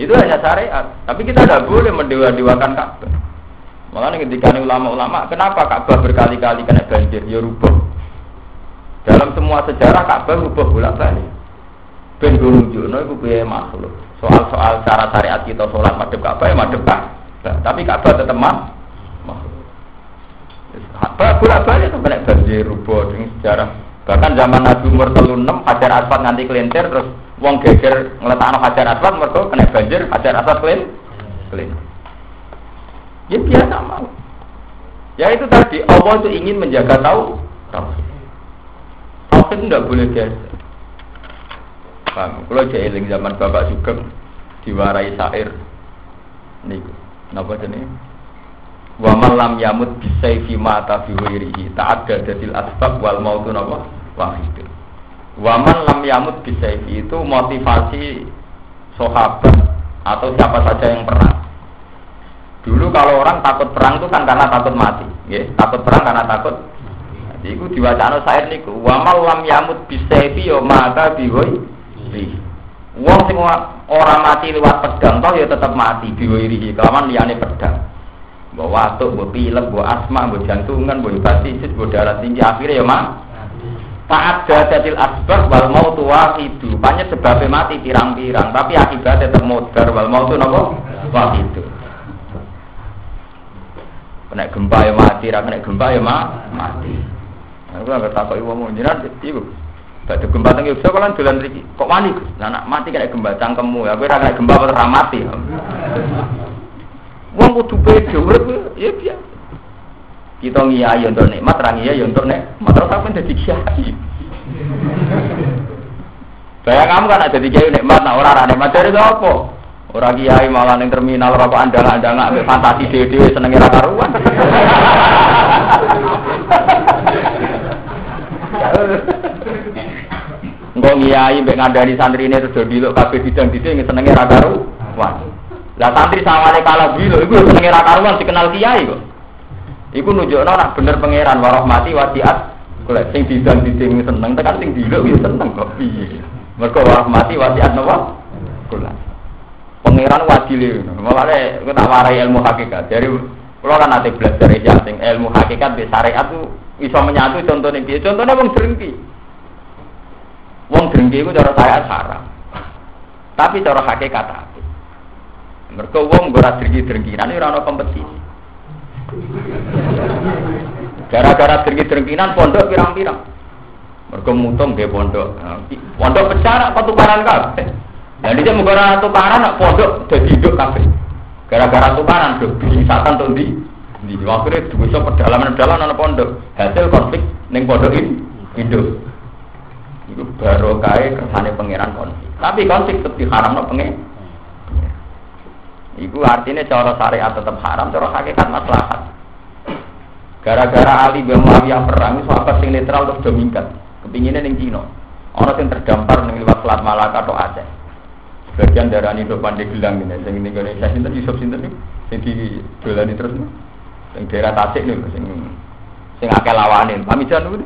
Itu hanya syariat. Tapi kita tidak boleh mendewa-dewakan Ka'bah. Malah ketika ulama-ulama, kenapa Ka'bah berkali-kali kena banjir? Ya rubah. Dalam semua sejarah Ka'bah rubah bolak-balik. Ben nunjukno iku piye makhluk. Soal-soal cara syariat kita sholat madhep Ka'bah ya madhep Ka'bah. Tapi Ka'bah tetap makhluk. Bolak-balik itu kena banjir rubah dengan sejarah. Bahkan zaman Nabi umur 36 Hajar Aswad nganti kelintir terus wong geger ngletakno Hajar Aswad mergo kena banjir Hajar Aswad kelintir. Ya biasa mau. Ya itu tadi Allah itu ingin menjaga tauhid. Tauhid tidak boleh geser. Paham? Kalau jeeling zaman Bapak Sugeng diwarai syair niku. Napa jenenge? Wa man lam yamut bisayfi mata bi ghairihi ta'addadatil asbab wal mautu napa wahid. Wa man lam yamut bisayfi itu motivasi sahabat atau siapa saja yang perang. Dulu kalau orang takut perang itu kan karena takut mati, nggih. Takut perang karena takut. Jadi iku diwacana sair niku, wa man lam yamut bisayfi ya mata bi ghairihi. Wong sing ora mati lewat pedang toh ya tetap mati bi ghairihi kelawan liyane pedang. Mbok watuk, mbok pilek, mbok asma, mbok jantungan, mbok hepatitis, mbok darah tinggi akhirnya ya mah. Ta'addadatil asbab wal mautu wahidu. Banyak sebabnya mati pirang-pirang, tapi akibatnya tetap modar wal mautu napa? Wahidu. Kena gempa ya mati, ra kena gempa ya mati. Aku enggak takoki wong jenengan iku. Badhe gempa teng Yogyakarta kan dolan mriki. Kok wani, Gus? Lah nak mati kena gempa cangkemmu. Ya kowe ra kena gempa ora mati. Wong kudu pede urip ya piye. Kita ngiyai untuk nikmat, ra ngiyai untuk nikmat. Terus sampeyan dadi kiai. Bayang kamu kan ada di kiai nikmat, nah ora nikmat dari apa? Ora kiai malah ning terminal rokok andang-andang ambek fantasi dhewe-dhewe senenge ra karuan. Engko ngiyai mbek ngandani santrine terus diluk kabeh bidang-bidang senenge ra karuan. Lah santri sawane kalah bilo iku senenge ra karuan dikenal kiai kok. Iku nunjukno nek bener pangeran warahmati wasiat golek sing bidang-bidang seneng tekan sing diluk yo seneng kok piye. Mergo warahmati wasiat napa? Golek. Pangeran wadile makane kok tak warai ilmu hakikat. Dari kula kan ate belajar ya sing ilmu hakikat be syariat ku iso menyatu contone piye? Contone wong drengki. Wong drengki iku cara syariat haram. Tapi cara hakikat apik. Mergo wong ora drengki-drengkinan ora ana kompetisi. Gara-gara drengki-drengkinan pondok pirang-pirang. Mergo mutung nggih pondok. Pondok pecah apa tukaran kabeh. Lah dite muga ora tukaran nek pondok dadi nduk kabeh. Gara-gara tukaran nduk bisatan to ndi? Ndi akhire duwe pedalaman-pedalaman ana pondok. Hasil konflik ning pondok iki nduk. Iku barokahe kersane pangeran konflik. Tapi konflik tetep diharamno pengen. Iku artinya cara syariat tetap haram, cara hakikat maslahat. Gara-gara Ali bin Muawiyah perang, sahabat sing netral terus do minggat. Kepinginnya ning Cina. Ana sing terdampar ning liwat Selat Malaka atau Aceh. Sebagian darani do pandai gelang ngene, sing ning Indonesia sinten Yusuf sinten niku sing didolani terus niku. Sing daerah Tasik niku sing akeh lawane. Pamijan niku.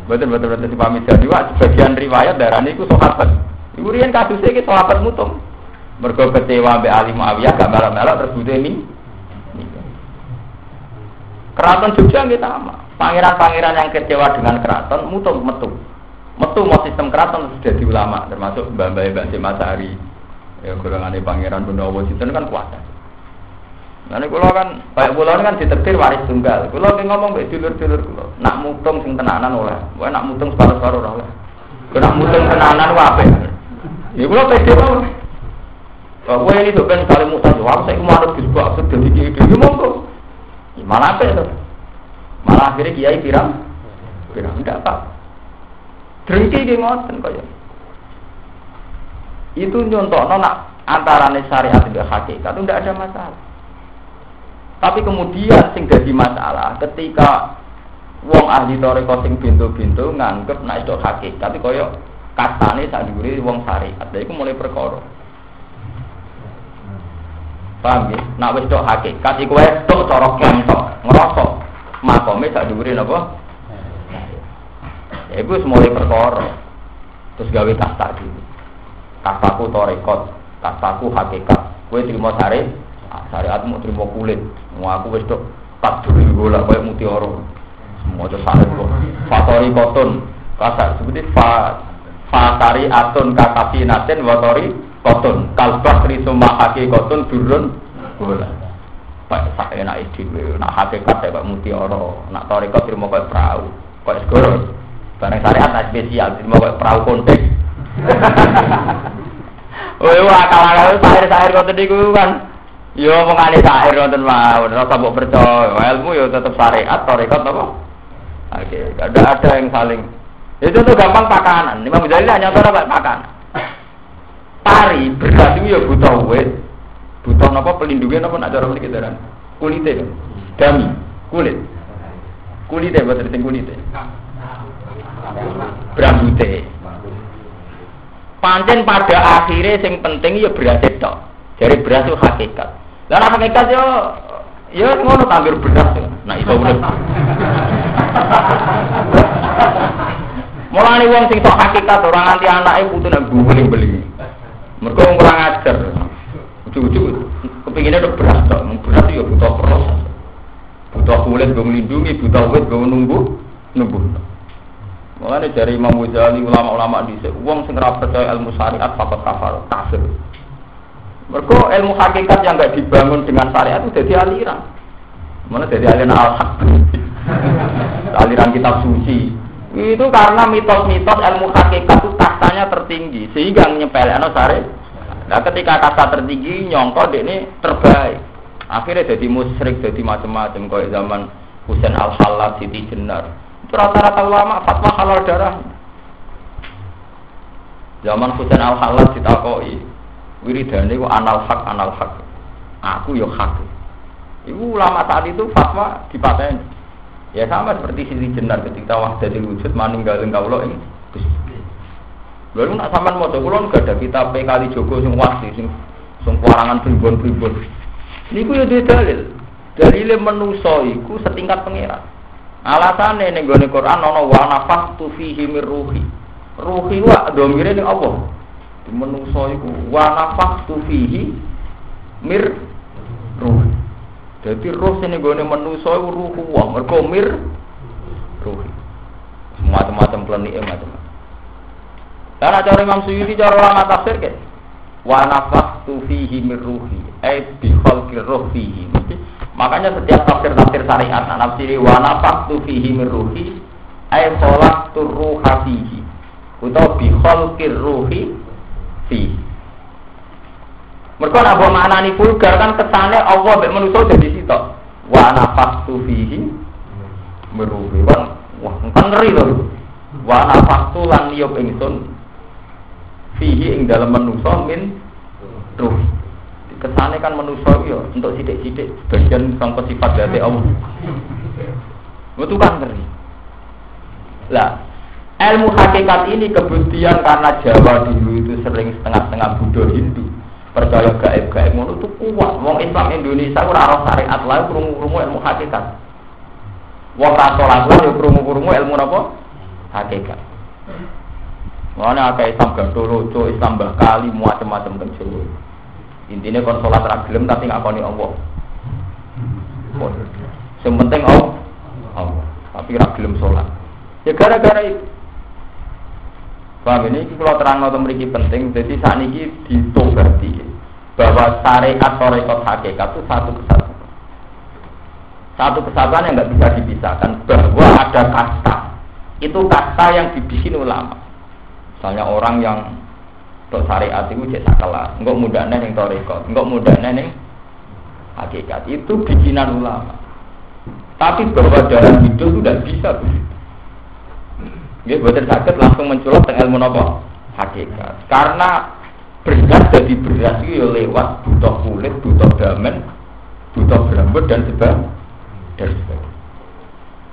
Betul-betul si pamijan niku sebagian riwayat darani iku sahabat. Iku riyen kaduse iki sahabat mutung. Mergo kecewa mbek Ali Muawiyah gak melok-melok terus budhe ni. Keraton Jogja nggih sama. Pangeran-pangeran yang kecewa dengan keraton metu. Metu mau sistem keraton sudah di ulama termasuk Mbah Mbah Masari. Ya golongane pangeran Gunawa sinten kan kuat. Nah niku kula kan bae kula kan ditektir waris tunggal. Kula ki ngomong mbek dulur-dulur kula, nak mutung sing tenanan oleh. Wae nak mutung separo-separo ora oleh. Nak mutung tenanan wae apik. Ya kula pede wae. Kowe ini tuh kan saling mutan jawab, saya kemarin bisbak sudah dikiki monggo. Malah apa itu? Malah akhirnya kiai pirang tidak apa. Drengki ki ngoten kaya. Itu nyontokno nak antarane syariat dan hakikat itu tidak ada masalah. Tapi kemudian sing dadi masalah ketika wong ahli toreko sing bintu-bintu nganggep nek itu hakikat tapi kaya kastane sak dhuwure wong syariat. Lha iku mulai perkara. Paham ya? Nak wis tok hakikat iku wis tok cara kentok, ngrasa makome sak dhuwure napa? Ya iku mulai perkara. Terus gawe kasta iki. Kastaku tarekat, kastaku hakikat. Kowe trimo syariatmu trimo kulit. Mau aku wis tok tak duri bola koyo mutiara. Semua itu syariat kok. Fatori koton. Kasa seperti fatari atun kakasinaten watori koton kalbah risuma hakikatun durun bola. Pak sak enak iki nak hakikat kaya mutiara, nak tarekat trimo kaya perahu, kaya segoro. Barang syariat spesial trimo kaya perahu kontek. Oh, akal-akal sair-sair koten niku kan. Yo mengane sair wonten mawon, ora usah mbok percaya. Ilmu yo tetep syariat, tarekat apa? Oke, ada yang saling. Itu tuh gampang pakanan. Imam Ghazali hanya orang pakanan. Tari berarti ya butuh wet, butuh apa pelindungnya apa nak cara mriki daran. kulite dami kulite boten sing kulite brambute pancen pada akhirnya sing penting ya beras tok dari beras itu hakikat lah hakikat yo ngono tanggir beras nah iso urip mulane wong sing tok hakikat ora nganti anake putune beli mergo kurang ajar ujug-ujug kepingine tok beras tok beras yo butuh proses butuh kulit go nglindungi butuh wit go numbuh mulane dari Imam Ghazali ulama-ulama dhisik wong sing ora percaya ilmu syariat fakot kafir mergo ilmu hakikat yang enggak dibangun dengan syariat itu jadi aliran mana jadi aliran al-haq aliran kitab suci itu karena mitos-mitos ilmu hakikat itu kastanya tertinggi sehingga nyepelekno syariat. Nah ketika kasta tertinggi nyongko ini terbaik akhirnya jadi musyrik jadi macam-macam kayak zaman Husain al-Hallaj, Siti Jenar itu rata-rata ulama fatwa halal darah zaman Husain al-Hallaj ditakoi wiridane ku anal hak aku yo hak ibu ulama saat itu fatwa dipateni ya sama seperti Siti Jenar ketika wahdatul wujud maninggalin kawula ing Gusti. Lalu nak sampean maca kula enggak ada kitab Kali Jogo sing wasi sing kuarangan pribon-pribon. Niku yo dalil. Dalile manusa iku setingkat pangeran. Alasane ning gone Quran ana wa nafaqtu fihi mir ruhi. Ruhi wa domire ning apa? Di manusa iku wa nafaqtu fihi mir ruhi. Dadi roh sing gone manusa iku ruhu wa mergo mir ruhi. Macam-macam planike macam-macam. Karena cara Imam Suyuti cara ulama tafsir kan wa nafaqtu fihi min ruhi ay bi khalqir ruh fihi. Makanya setiap tafsir syariat nafsiri wa nafaqtu fihi min ruhi ay khalaqtu ruha fihi utawa bi khalqir ruhi fihi. Mergo nek maknani vulgar kan kesane Allah mek manusa dadi sitok wa nafaqtu fihi min ruhi. Wah, kan ngeri lho. Wa nafaqtu lan liyub ingsun fihi ing dalam manusa min ruh. Kesane kan manusa yo untuk sithik-sithik bagian sangka sifat dhati Allah. Betul kan ngeri. Lah, ilmu hakikat ini kebuktian karena Jawa dulu itu sering setengah-setengah Buddha Hindu. Percaya gaib-gaib ngono itu kuat. Wong Islam Indonesia ora ora syariat lae krungu-krungu ilmu hakikat. Wong ra salat yo krungu-krungu ilmu napa? Hakikat. Mana akeh Islam Gatholoco, Islam Bakali, macam-macam teng Jawa. Intine kon salat ra gelem tapi ngakoni Allah. Sing penting Allah. Tapi ra gelem salat. Ya gara-gara itu. Paham ini kalau terang atau memiliki penting, jadi saat ini ditobati bahwa syariat hakikat itu satu kesatuan yang nggak bisa dipisahkan, bahwa ada kasta, itu kasta yang dibikin ulama. Misalnya orang yang untuk syariat itu jadi kelas, enggak mudahnya yang torikot, enggak mudahnya yang hakikat, itu bikinan ulama. Tapi bahwa dalam hidup itu tidak bisa begitu. Dia buatan sakit langsung menculot dengan ilmu apa? Hakikat. Karena beras jadi beras itu lewat butuh kulit, butuh damen, butuh rambut dan sebagainya.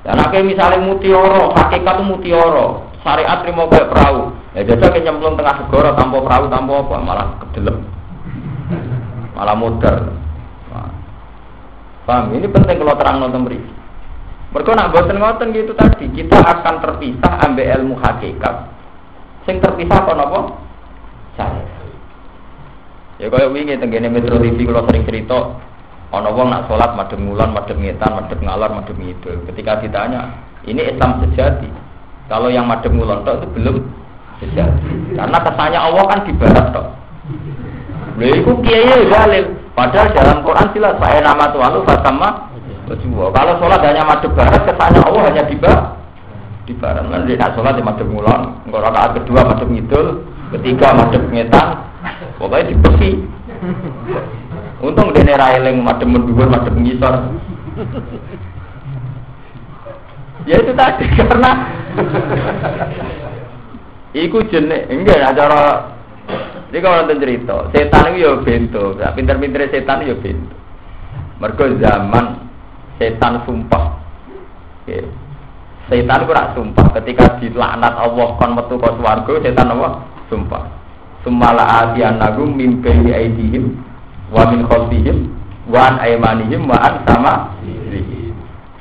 Dan akhirnya misalnya mutiara, hakikat itu mutiara, syariat terima kayak perahu. Ya jadi nyemplung tengah segara tanpa perahu, tanpa apa, malah kedelem, malah modal. Paham? Ini penting kalau terang nonton beri. Mereka nak boten-boten gitu tadi, kita akan terpisah ambil ilmu hakikat. Sing terpisah apa napa? Saya. Ya kaya wingi tenggene Metro TV kalau sering cerita, ana wong nak salat madhep ngulon, madhep ngetan, madhep ngalor, madhep ngidul. Ketika ditanya, ini Islam sejati. Kalau yang madhep ngulon tok itu belum sejati. Karena kesannya Allah kan di barat tok. Lha iku kiai dalil. Padahal dalam Quran jelas fa nama tu'alu fatamma wajhu. Kalau sholat hanya madhep barat, kesannya Allah hanya di barat. Kan dia nak sholat di madhep ngulon, engko rakaat kedua madhep ngidul, ketiga madhep ngetan, pokoknya dibesi. Untung dene ra eling madhep mendhuwur, madhep ngisor. Ya itu tadi karena iku jenis enggak acara. Jadi kalau nonton cerita, setan itu ya bento, pinter-pinter setan itu ya bento. Mergo zaman setan sumpah. Nggih. Setan ku rak sumpah ketika dilaknat Allah kon metu ka swarga, setan apa? Sumpah. Sumala atiyanagum mim baini aidihim wa min khalfihim wa an aymanihim wa an sama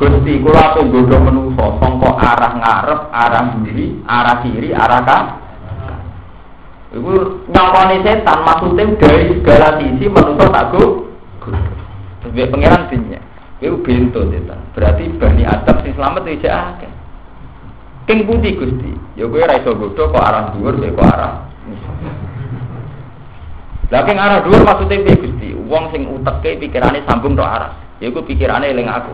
Gusti kula tunggu menungso sangka arah ngarep, arah kiri, arah kiri, arah kanan. Iku nyangkone setan maksudnya dari segala sisi menungso tak go. Sebab pangeran dinya. Iku bento setan. Berarti Bani Adam sing slamet iki akeh. King pundi Gusti? Ya kowe ora iso godho kok arah dhuwur kok arah. Lah king arah dhuwur maksudnya piye Gusti? Wong sing uteke pikirane sambung tok arah. Ya iku pikirane eling aku.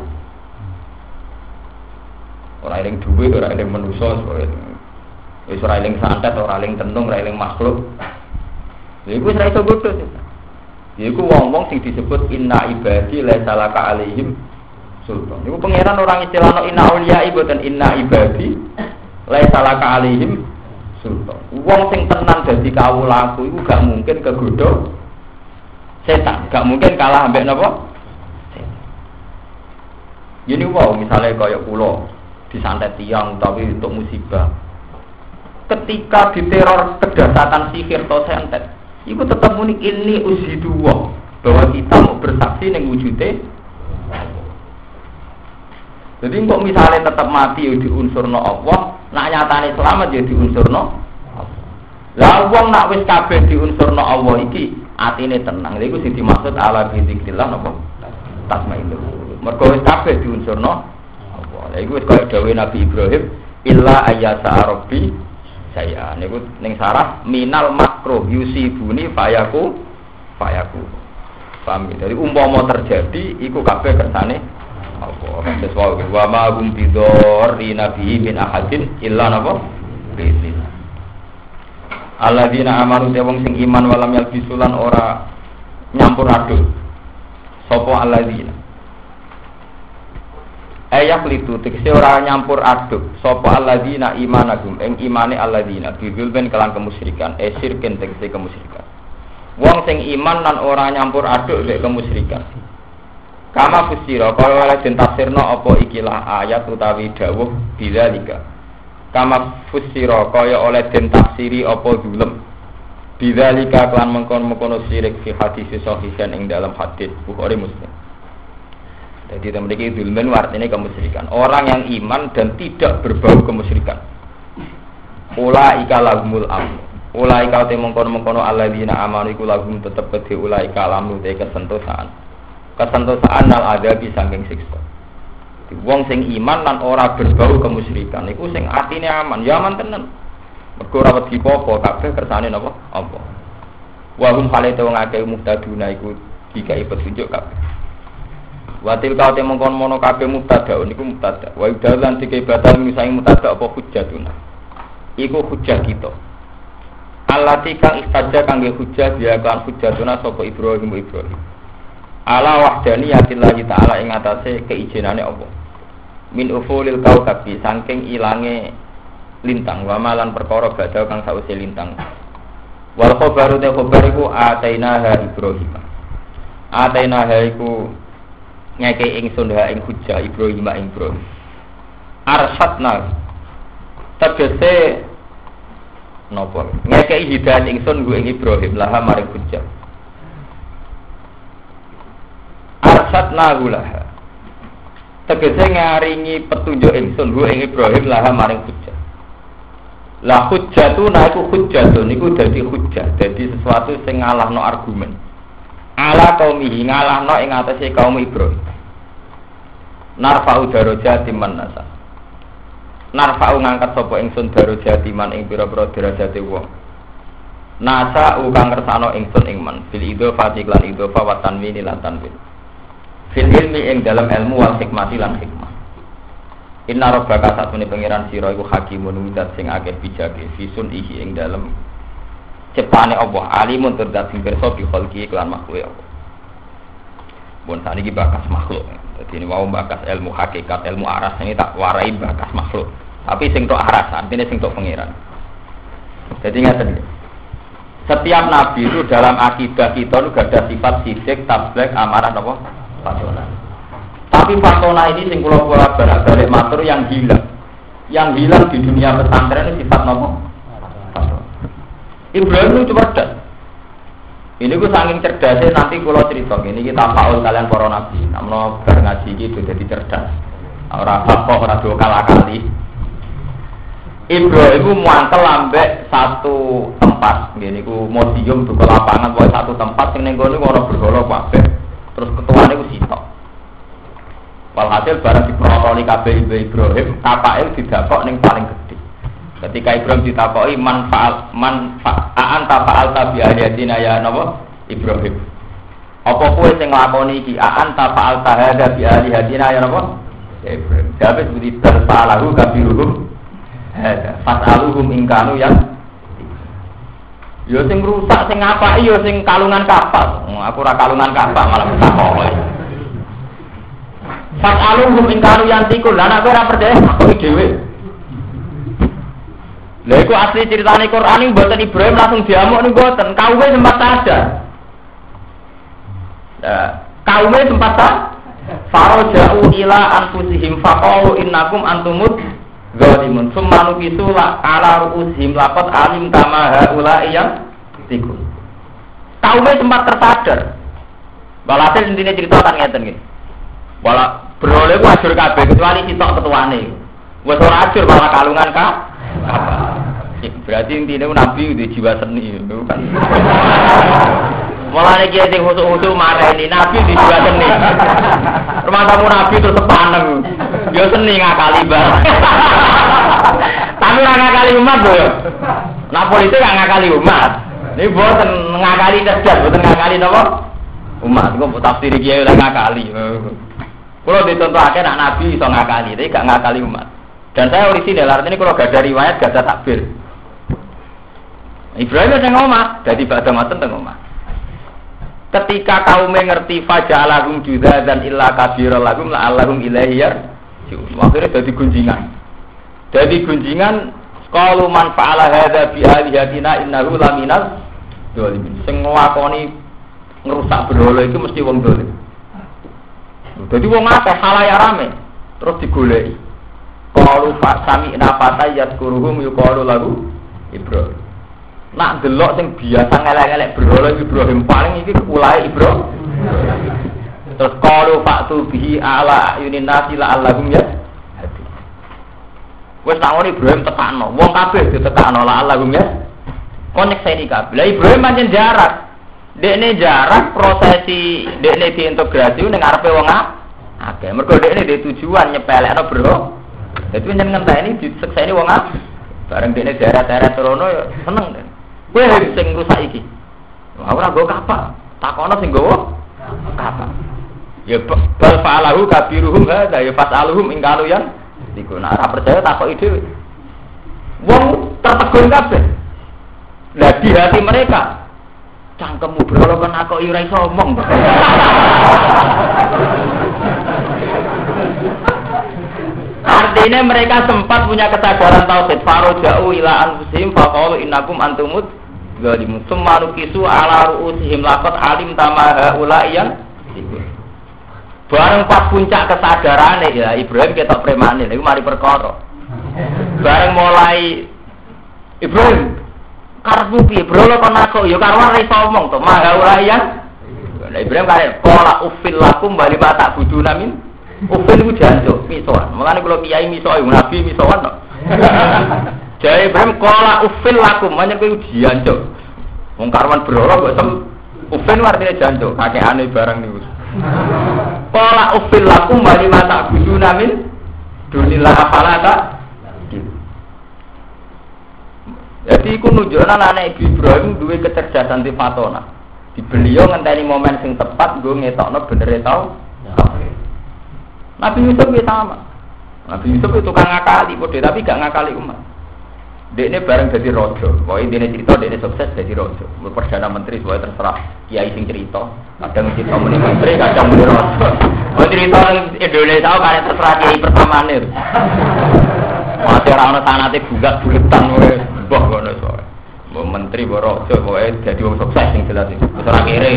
Ora eling dhuwit, ora eling manusa, wis ora eling santet, ora eling tenung, ora eling makhluk. Lha iku wis ra iso godho. Ya iku wong-wong sing disebut inna ibadi laisa laka alaihim sultan. Iku pangeran orang istilahno inna auliya boten inna ibadi laisa laka alaihim sultan. Wong sing tenan dadi kawulaku iku gak mungkin kegodho setan, gak mungkin kalah ambek napa? Setan. Gini wae misale kaya kula disantet tiang tapi untuk musibah. Ketika diteror kedahsyatan sihir atau santet, itu tetap muni ini usidullah bahwa kita mau bersaksi ning wujude. Jadi kok misalnya tetap mati ya diunsurno Allah, nak nyatane selamat ya diunsurno Allah. Lah wong nak wis kabeh diunsurno Allah iki atine tenang. Lha iku sing dimaksud ala bizikrillah napa? Tasma'innul. Mergo wis kabeh diunsurno Allah. Iku wis kaya dawuh Nabi Ibrahim, illa ayyasa rabbi saya. Niku ning sarah minal makruh yusibuni fayaku. Paham ya? Jadi umpama terjadi iku kabeh kersane Allah. Sesuatu wa ma hum bidorri nabi min ahadin illa napa? Bismillah. Alladzina amanu te wong sing iman walam yalbisulan ora nyampur aduk. Sapa alladzina ayak litu tekse ora nyampur aduk sapa alladzina imanagum ing imane alladzina bidulben kelan kemusyrikan sirken tekse kemusyrikan wong sing iman lan ora nyampur aduk mek kemusyrikan kama fusira kaya oleh den tafsirna apa ikilah ayat utawi dawuh bidzalika kama fusira kaya oleh den tafsiri apa zulm bidzalika kelan mengkon-mengkono syirik fi hadis sahihan ing dalam hadis Bukhari Muslim. Jadi memiliki zulmen artinya kemusyrikan. Orang yang iman dan tidak berbau kemusyrikan. Ulaika lahumul amn. Ulaika te mengkono-mengkono alladzina amanu iku lahum tetep kedhe ulaika alamnu te kesentosaan. Kesentosaan nal adabi saking siksa. Wong sing iman lan ora berbau kemusyrikan iku sing atine aman, ya aman tenan. Mergo ora wedi apa kabeh kersane napa? Apa. Wa hum khalate wong akeh muhtaduna iku dikai petunjuk kabeh. Watil kau temong kon mono kabeh mubtada niku mubtada. Wa idalan dike batal misae mubtada apa hujjatuna. Iku hujjah kita. Allati kang istaja kangge hujjah dia kan hujjatuna sapa Ibrahim. Ala wahdaniyatillah taala ing atase keijenane Allah. Min ufulil kaukabi saking ilange lintang wa malan perkara badha kang sause lintang. Wal khabaru te khabar iku atainaha Ibrahim. Atainaha iku ngeke ingsun ha ing hujjah Ibrahim ing Ibrahim. Arsyadna tegese napa? Ngeke hidayah ingsun ku ing Ibrahim laha maring hujjah. Arsyadna laha. Tegese ngaringi petunjuk ingsun ku ing Ibrahim laha maring hujjah. La hujjatuna iku hujjatun niku dadi hujjah, dadi sesuatu sing ngalahno argumen. Ala kaumihi ngalahno ing atase kaum Ibrahim. Narfa'u darajati man nasa. Narfa'u ngangkat sapa ingsun darajati man ing pira-pira derajate wong. Nasa kang kersane ingsun ing man fil idhofati lan idhofa wa tanwini lan tanwin. Fil ilmi ing dalam ilmu wal hikmati lan hikmah. Inna rabbaka satune pangeran sira iku hakimun dat sing akeh bijake fisun ihi ing dalam ciptaane Allah alimun terdat sing pirsa bi khalqi lan makhluk Allah. Bon saniki bakas makhluk. Dadi ini mau bakas ilmu hakikat, ilmu aras ini tak warai bakas makhluk. Tapi sing tok aras, artinya sing tok pangeran. Jadi ngaten. Setiap nabi itu dalam akidah kita itu ada sifat sidik, tablek, amarah apa? Fatona. Tapi Fatona ini sing kula balik matur yang hilang. Yang hilang di dunia pesantren itu sifat nopo? Fatona. Ibrahim itu cerdas. Ini gue saking cerdasnya nanti kalau cerita ini kita faul kalian para nabi. Namun bar ngaji gitu jadi cerdas. Orang fakoh orang dua kali. Ibrahim itu muantel ambek satu tempat. Gini gue mau diem ke lapangan buat satu tempat. Yang nenggone orang bergolok kabeh. Terus ketuanya gue sitok. Walhasil barang diprotoli kabeh Ibrahim, kapake didakok ning paling gede. Ketika Ibrahim ditakoi manfaat tafa'al tabi ayatina ya napa Ibrahim. Apa kowe sing nglakoni iki anta fa'al tahada bi alihatina ya napa Ibrahim. Dapat budi tersalahu kabiruhum hada fasaluhum ingkanu yang yo sing rusak sing ngapaki yo sing kalungan kapal. Aku ora kalungan kapal malah takok. Fasaluhum ingkanu yang tikul. Lah nek ora percaya kok dhewe. Lha iku asli ceritane Quran iki mboten Ibrahim langsung diamuk niku mboten. Kaume sempat sadar. Kaume sempat faraja'u ila anfusihim faqalu innakum antumud zalimun. Summa nukisu la ala ru'usihim laqad alim kama haula yang tiku. Kaume sempat tersadar. Walhasil intine cerita kan ngeten iki. Wala beroleh ku ajur kabeh kecuali sitok ketuane. Wes ora ajur malah kalungan apa? Berarti intinya Nabi udah jiwa seni itu kan. Mulane kiye sing khusuk-khusuk mareni Nabi di jiwa seni. Rumah tamu Nabi terus sepaneng. Yo seni ngakali bareng. Tapi ora ngakali umat lho. Nah politik gak ngakali umat. Ini boten ngakali cerdas, boten ngakali napa? Umat. Kok tafsir kiye ora ngakali. Kalau dicontohake nak Nabi iso ngakali, tapi gak ngakali umat. Dan saya orisinal, artinya kalau gak ada riwayat, gak ada takbir. Ibrahim ada ngomah, jadi pada maten ngomah. Ketika kaum mengerti faja'alahum judadzan illa kabira lahum la'allahum ilaihi yarji'un. Akhirnya jadi gunjingan. Jadi gunjingan qalu man fa'ala hadza bi alihatina innahu laminal dzalimin. Sing nglakoni ngrusak berhala itu mesti wong dolim. Jadi wong akeh halaya rame terus digoleki. Qalu fa sami'na fatayat kuruhum yuqalu lahu Ibrahim. Nak delok sing biasa ngelek-ngelek berhala Ibrahim paling iki ulae Ibrahim. Terus qalu fa'tu bihi ala ayunin nasi la'allahum ya. Wes takon Ibrahim tekano, wong kabeh ditekano la'allahum ya. Kon nyekseni kabeh. Lah Ibrahim pancen jarak. Dekne jarak prosesi dekne diintegrasi ning ngarepe wong akeh. Mergo dekne dhe tujuan nyepelekno berhala. Dadi jenengan ngenteni disekseni wong akeh. Bareng dekne daerah-daerah trono ya seneng. Kowe sing rusak iki. Ora nggo kapal. Takono sing nggawa kapal. Ya bal fa'alahu kabiruhum hadza ya fasaluhum ing kalu yang iku nek ora percaya takoki dhewe. Wong tertegun kabeh. Lah di hati mereka cangkemmu berhala kan aku ora iso omong. Artinya mereka sempat punya kesadaran tauhid. Faraja'u ila anfusihim faqalu innakum antumud zalimun. Summa nukisu ala ru'usihim laqad alim tama haula yang bareng pas puncak kesadarane ya Ibrahim ketok premane niku mari perkara. Bareng mulai Ibrahim karepmu piye berhala kon aku ya karuan ora iso omong to mahaula yang Ibrahim kare qala ufil lakum bali ma tak buduna min ufil ku jancuk misoan mulane kula kiai miso nabi misoan to jare Ibrahim qala ufil lakum menyang kuwi jancuk wong karuan berhala kok sem ufil artine jancuk kakeane barang niku qala ufil lakum bali ma tak buduna min dunillah afalata. Jadi iku nunjukna anak Ibrahim duwe kecerdasan di fatona. Di beliau ngenteni momen sing tepat nggo ngetokno bener tau. Nabi Yusuf ya sama. Nabi Yusuf itu tukang ngakali kode tapi gak ngakali umat. Dekne bareng dadi raja. Pokoke dene cerita dekne sukses dadi raja. Perdana menteri wae terserah kiai sing cerita. Kadang cerita muni menteri, kadang muni raja. Oh cerita Indonesia kare terserah kiai pertamane. Mate ora ana sanate bulat-buletan wae. Wah ngono soe. Mbok menteri mbok raja pokoke dadi wong sukses sing jelas iki. Wis ora kere.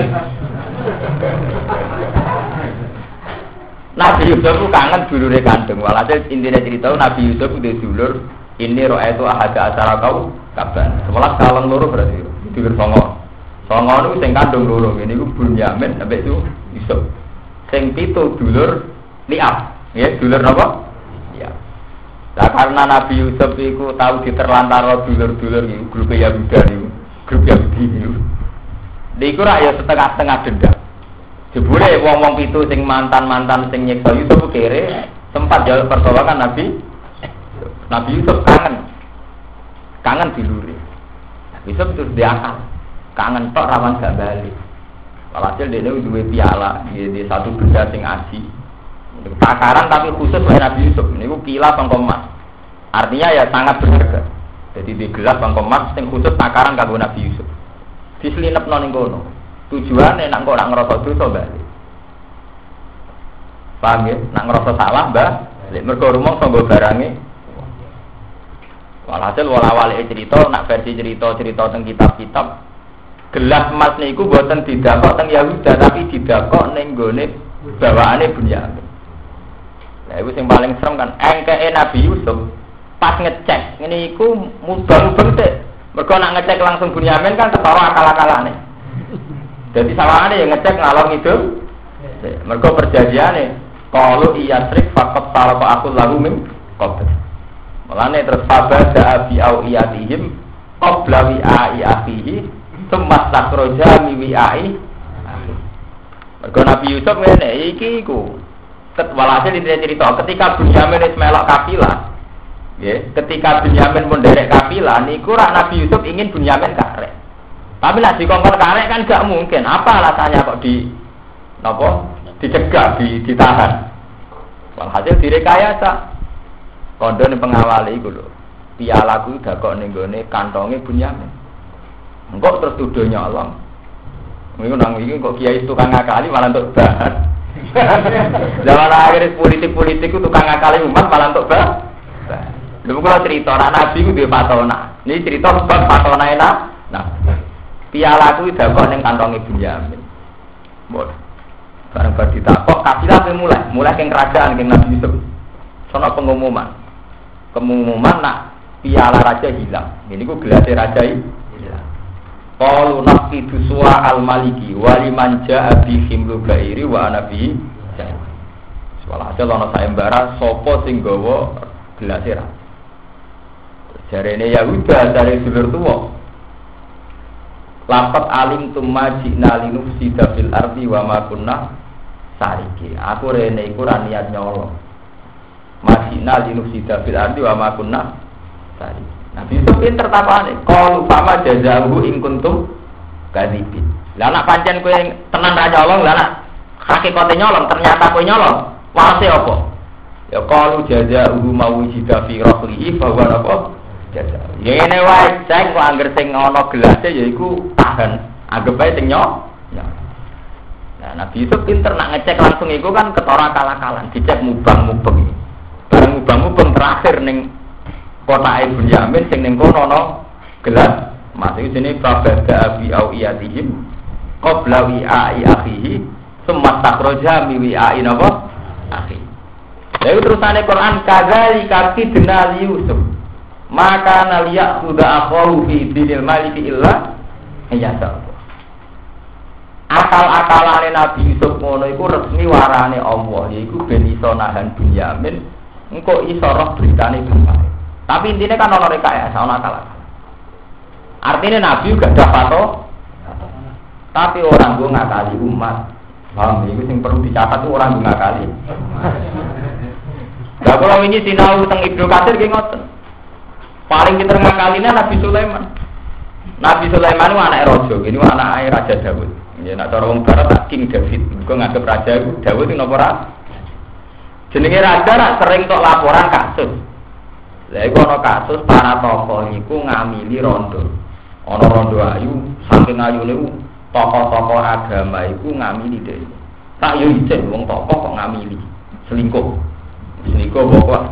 Nabi Yusuf ku kangen dulure kandung. Walhasil intine cerita Nabi Yusuf ku dulur ini ro'aitu ahada asara kau kaban. 11 kaleng loro berarti. Dulur songo. Songo niku sing kandung loro. Ini ku Bunyamin sampai itu Yusuf. Sing pitu dulur Liab. Ya, dulur napa? Ya. Lah karena Nabi Yusuf iku tahu diterlantar dulur-dulur iku grup Yahuda niku. Grup Yahudi niku. Niku ra ya setengah-setengah dendam. Jebule wong-wong pitu sing mantan-mantan sing nyiksa Yusuf kere sempat jaluk pertolongan Nabi Yusuf kangen diluri. Yusuf terus diakal. Kangen tok rawan gak balik. Walhasil dene duwe piala, di satu benda sing aji. Takaran tapi khusus oleh Nabi Yusuf. Niku kila pangkomas. Artinya ya sangat berharga. Jadi di gelas pangkomas sing khusus takaran kanggo Nabi Yusuf. Dislinepno ning kono. Tujuane nek kok nak ngrasa dosa balik. Paham ya? Nak ngrasa salah, balik. Mergo rumong sanggo barange. Walhasil wala-wali cerita, nak versi cerita teng kitab-kitab gelas emas niku boten didakok teng Yahuda tapi didakok ning gone bawaane Bunyamin. Lah iku sing paling serem kan engkeke Nabi Yusuf pas ngecek ngene iku mubang-mubeng sik. Mergo nak ngecek langsung Bunyamin kan ketara akal-akalane. Dadi sawangane ya ngecek ngalor ngidul. Mergo perjanjiane qalu iyasrik faqat talaqa aqul lahu min qabl. Mulane terus fabada bi awiyatihim qabla wi'ai akhihi thumma takhraja mi wi'ai. Mergo Nabi Yusuf ngene iki iku walhasil cerita ketika Bunyamin wis melok kafilah. Nggih, ketika Bunyamin pun derek kafilah niku rak Nabi Yusuf ingin Bunyamin karek. Tapi nek dikongkon karek kan gak mungkin. Apa alasannya kok dicegah, ditahan. Walhasil direkayasa. Kondo ning pengawale iku lho. Pialaku dakok ning gone kantonge Bunyamin. Engko terus tuduh nyolong. Niku nang iki kok kiai tukang ngakali malah entuk bahan. Zaman akhir politik itu tukang ngakali umat malah entuk bahan. Lha kok cerita Nabi ku duwe patona. Ini cerita bab patona enak. Nah, pialaku dakok ning kantonge Bunyamin. Mbok. Bareng bar ditakok kafilah mulai ke kerajaan ke Nabi Yusuf. Sono pengumuman nak piala raja hilang. Ini ku gelasnya raja hilang. Qalu naqidu suwa al-maliki waliman ja'a bi himlu gairi wa anabi. Walhasil ana sayembara sapa sing gawa gelasnya raja. Jarene Yahuda dari dulur tuwa. Lapat alim tumma jina linufsida fil ardi wa ma kunna sariki. Aku rene iku ra niat nyolong. Masina linufsida fil ardi wa ma kunna sariki. Nabi Yusuf pinter takane. Qalu fama jazahu in kuntum kadhibin. Lah nek pancen kowe tenan ra nyolong, lah nek hakikate nyolong ternyata kowe nyolong, walase apa? Ya qalu jazahu mawjida fi rakhlihi fa huwa apa? Jaza. Ya ngene wae, cek kok angger sing ana gelase yaiku tahan. Anggap ae sing nyolong. Nah, Nabi Yusuf pinter nak ngecek langsung iku kan ketara akal-akalan, dicek mubang-mubeng. Bareng mubang-mubeng terakhir ning kota Bunyamin sing ning kono ana gelas. Masih jenenge babada abi awiyatihim qabla wi'ai akhihi summa takhraja mi wi'ai napa akhi. Lha terusane Quran kadzalika kidna Yusuf. Maka naliyak sudah akharu fi dinil maliki illa hanyasa. Akal-akalane Nabi Yusuf ngono iku resmi warane Allah, yaiku ben iso nahan Bunyamin, engko iso roh beritane bapak. Tapi intine kan ana rekayasa, ana akal. Artinya Nabi juga dapat tapi orang gue ngakali umat. Paham, itu yang perlu dicatat tuh orang gue ngakali. Gak kalau ini sinau tentang Ibnu Katsir kayak ngoten. Paling kita ngakalinya Nabi Sulaiman. Nabi Sulaiman itu anak Raja, ini anak Raja Dawud. Ya nak orang barat tak King David. Gue nganggep Raja Dawud itu nomor apa? Jenenge raja nak sering tok laporan kasus. Lah iku ana kasus para tokoh iku ngamili rondo. Ana rondo ayu, saking ayune tokoh-tokoh agama iku ngamili dhewe. Tak yo ijek wong tokoh kok ngamili. Selingkuh pokok.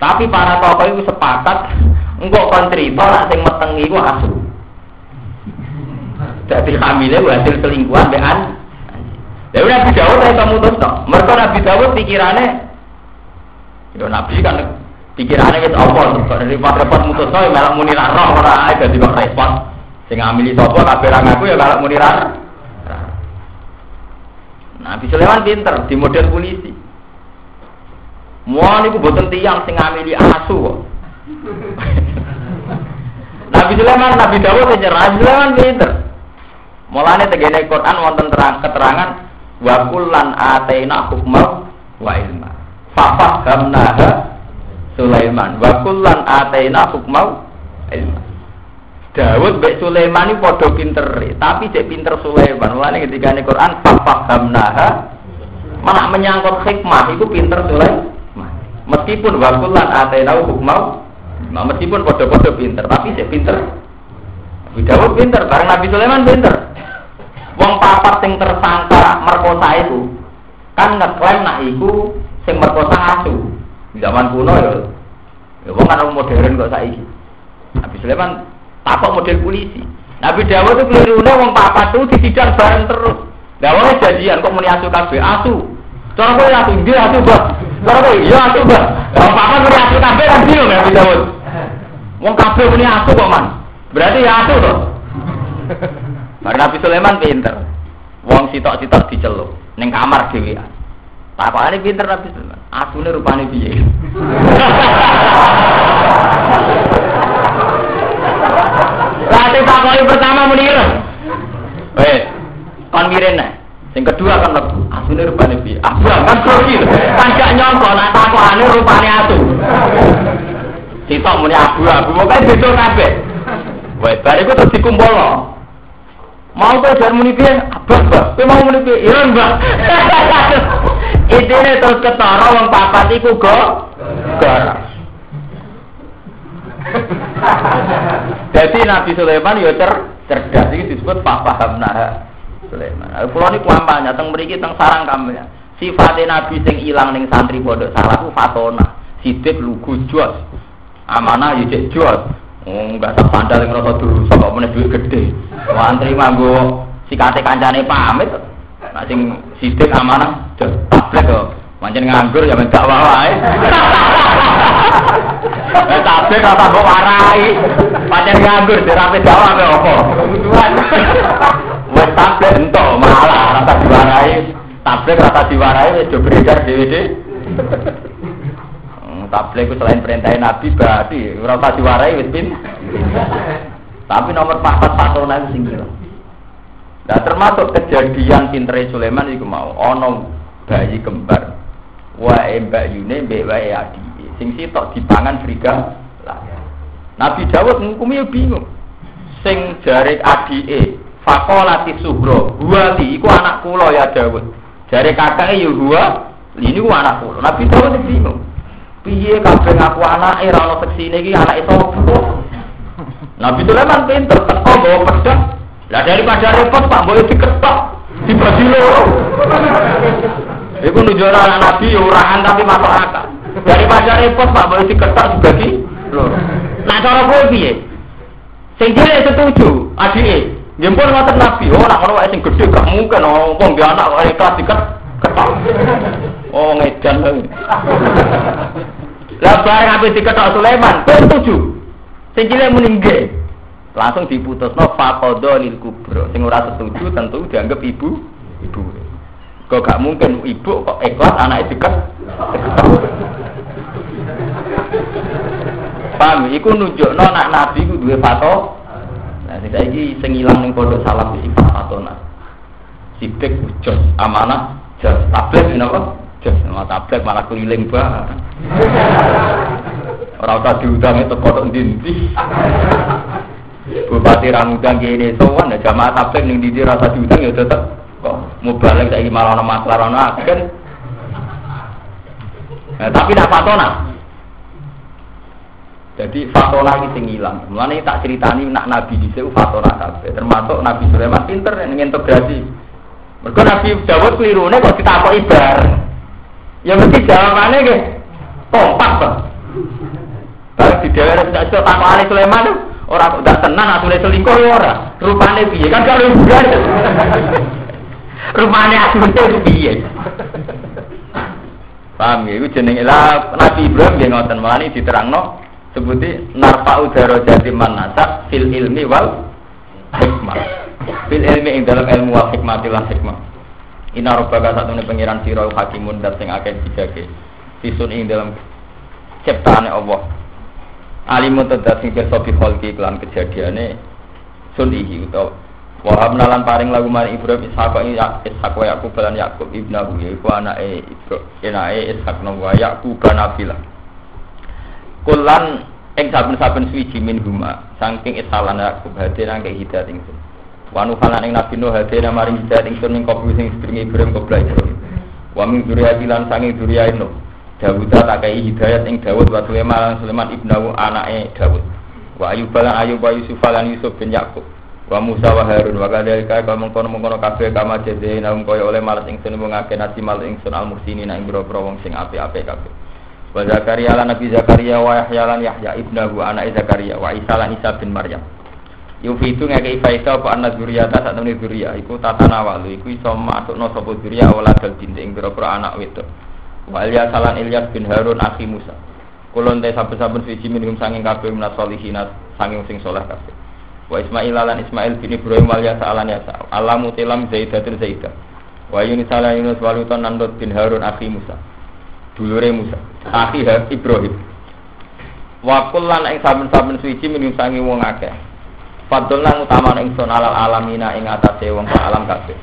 Tapi para tokoh itu sepakat engko kon crita nek sing meteng iku asu. Dadi hamile hasil selingkuhan mbekan. Ya Nabi Dawud iso mutusno. Mergo Nabi Dawud pikirane yo Nabi kan pikirane wis apa kok repot-repot mutusno ya malah muni ra roh ora ae dadi kok repot. Sing ngamili sapa kabeh ra ngaku ya malah muni ra. Nabi Sulaiman pinter di model polisi. Mau niku boten tiyang sing ngamili asu kok. Nabi Sulaiman, Nabi Dawud Nabi Sulaiman pinter. Mulane tegene Quran wonten keterangan wa kullan ataina hukma wa ilma. Fafahamnaha Sulaiman wa kullan ataina hukma wa ilma. Dawud mbek Sulaiman iki padha pinter, tapi cek pinter Sulaiman. Mulane ketika ning Quran fafahamnaha malah menyangkut hikmah itu pinter Sulaiman. Meskipun wa kullan ataina hukma meskipun padha-padha pinter, tapi cek pinter. Nabi Dawud pinter, bareng Nabi Sulaiman pinter. Wong papat sing tersangka merkosa itu kan ngeklaim nak iku sing merkosa asu. Zaman kuno ya wong kan modern kok saiki. Nabi Sulaiman takok model polisi. Nabi Dawud itu kelirune wong papat itu disidang bareng terus. Lah wong jadian kok muni asu kabeh asu. Cara kowe asu ndi asu, Mbak. Cara kowe iya asu, Mbak. Wong papat muni asu kabeh kan bingung Nabi Dawud. Wong kabeh muni asu kok, Man. Berarti ya asu to. Bar Nabi Sulaiman pinter. Wong sitok-sitok diceluk ning kamar dhewean. Takokane pinter Nabi Sulaiman. Asune rupane piye? Lah takoki pertama muni ireng. Kon mirene. Sing kedua kan lebu. Asune rupane piye? Abang kan grogi. Kan gak nyongko nek takokane rupane asu. Sitok muni abu-abu pokoke beda kabeh. Wes bar iku terus dikumpulno. Mau kok jar muni piye? Abang, Mbak. Kowe mau muni piye? Iya, Mbak. Intine terus ketara wong papat iku garas. Jadi Nabi Sulaiman ya cerdas iki disebut pahamna Sulaiman. Kula niku kampanye teng mriki teng sarang kampanye. Sifate Nabi sing ilang ning santri pondok salah ku fatona. Sidik lugu jos. Amanah ya cek jos. Enggak sak sandal ngrasa dosa kok meneh dhuwit gedhe. Wantri manggo sikate kancane pamit. Nek sing sidik amanah tablek kok. Pancen nganggur ya mendak wae. Tablek ora tak warai. Pancen nganggur dirape dawa ape opo. Wes tablek entuk malah ora tak diwarai. Tablek ora tak diwarai wis do beredar dhewe-dhewe. Tablek itu selain perintah Nabi berarti ora usah diwarai wis pin. Tapi nomor 4 patona itu sing kira. Nah termasuk kejadian pintere Sulaiman iku mau ana bayi kembar. Wae Mbak Yune mbek wae Adi. Sing sitok dipangan friga lah. Nabi Dawud ngukumi bingung. Sing jare adike faqolati suhra, "Huwati iku anak kula ya Dawud." Jare kakake ya huwa, ini ku anak kula. Nabi Dawud bingung. Piye kabeh ngaku anake ra ono seksine iki anake sapa? Nabi Sulaiman pinter teko bawa pedang. Lah daripada repot Pak Mbok diketok, dibagi loro. Iku nunjukno anak Nabi urahan tapi masuk akal. Daripada repot Pak Mbok diketok dibagi loro. Nah cara kowe piye? Sing dhewe setuju, adike. Nggih pun ngoten Nabi, oh nek ono wae sing gedhe gak mungkin wong nggih anak kok ikhlas diketok. Oh ngedan lho. Lah bareng ape diketok Sulaiman, kowe setuju. Sing cilik muni nggih. Langsung diputusno faqadha lil kubra. Sing ora setuju tentu dianggap ibu. Kok gak mungkin ibu kok ikhlas anake diketok. Paham iku nunjukno nek Nabi ku duwe fato. Nah saiki sing ilang ning pondok salaf iki fatona. Sidik ujos amanah jas tablet napa? Jas nama tablet malah keliling banget. Ora usah diundang teko tok ndi-ndi. Bupati ra ngundang kene sowan jamaah tablet ning ndi rasa diundang ya tetep kok mubalek saiki malah ana masalah ana agen. Nah, tapi nak fatona. Jadi fatona iki sing ilang. Mulane tak critani nak nabi dhisik fatona kabeh termasuk Nabi Sulaiman pinter ngintegrasi. Mergo Nabi Dawud klirune kok ditakoki bareng. Ya mesti jawabane nggih kompak to. Bareng di daerah tidak iso takokane Sulaiman ora ndak tenan asune selingkuh ya ora. Rupane piye kan kalau hiburan. Rumane asune piye? Paham ya, itu jenenge lah Nabi Ibrahim nggih ngoten melani diterangno sebuti narfa'u darajati man nasab fil ilmi wal hikmah. Fil ilmi ing dalam ilmu wal hikmatilah hikmah. Inna rabbaka satune pangeran sira hakimun dat sing akeh bijake. Fisun ing dalam ciptaane Allah. Alimun tedat sing pirsa bi kholqi kelan kejadiane sun iki utawa wa hamnalan paring lagu mari Ibrahim Ishaq wa Yakub lan Yakub ibnahu iku anake Ibrahim Ishaq wa Yakub nabila kulan ing saben-saben suwiji min huma saking isalan Yakub hade nang hidayah ingsun wa nuhalan ing nabi Nuh hade nang maring hidayah ingsun ing kopi sing sedring Ibrahim kobra Ibrahim wa min dzurriyyati lan saking dzurriyyah Nuh Dawud tak kai hidayah ing Dawud wa Sulaiman ibnahu anake Dawud wa Ayyub lan Ayyub wa Yusuf lan Yusuf bin Yakub wa Musa wa Harun wa kadhalika kaya mengkono-mengkono kabeh kama jede naum kaya oleh malat ingsun mung akeh nasi malat ingsun al-muhsinin ing boro-boro wong sing apik-apik kabeh. Wa Zakaria lan Nabi Zakaria wa Yahya lan Yahya ibnahu anake Zakaria wa Isa lan Isa bin Maryam. Yufitu ngekei faida apa ana dzurriyyata satemene dzurriyyah iku tatanawalu iku iso masukno sapa dzurriyyah waladal binti ing boro-boro anak wedok. Wa Ilyas lan Ilyas bin Harun akhi Musa. Kulon te saben-saben siji minum sanging kabeh minas solihin sanging sing saleh kabeh. Wa Ismail lan Ismail bin Ibrahim wal Yasa alan Yasa alamu tilam Zaidatun Zaidah wa Yunus lan Yunus walutan nandot bin Harun akhi Musa dulure Musa akhi Ibrahim wa kullan ing saben-saben suci minum sangi wong akeh fadlan utama ingsun alal alamina ing atase wong alam kabeh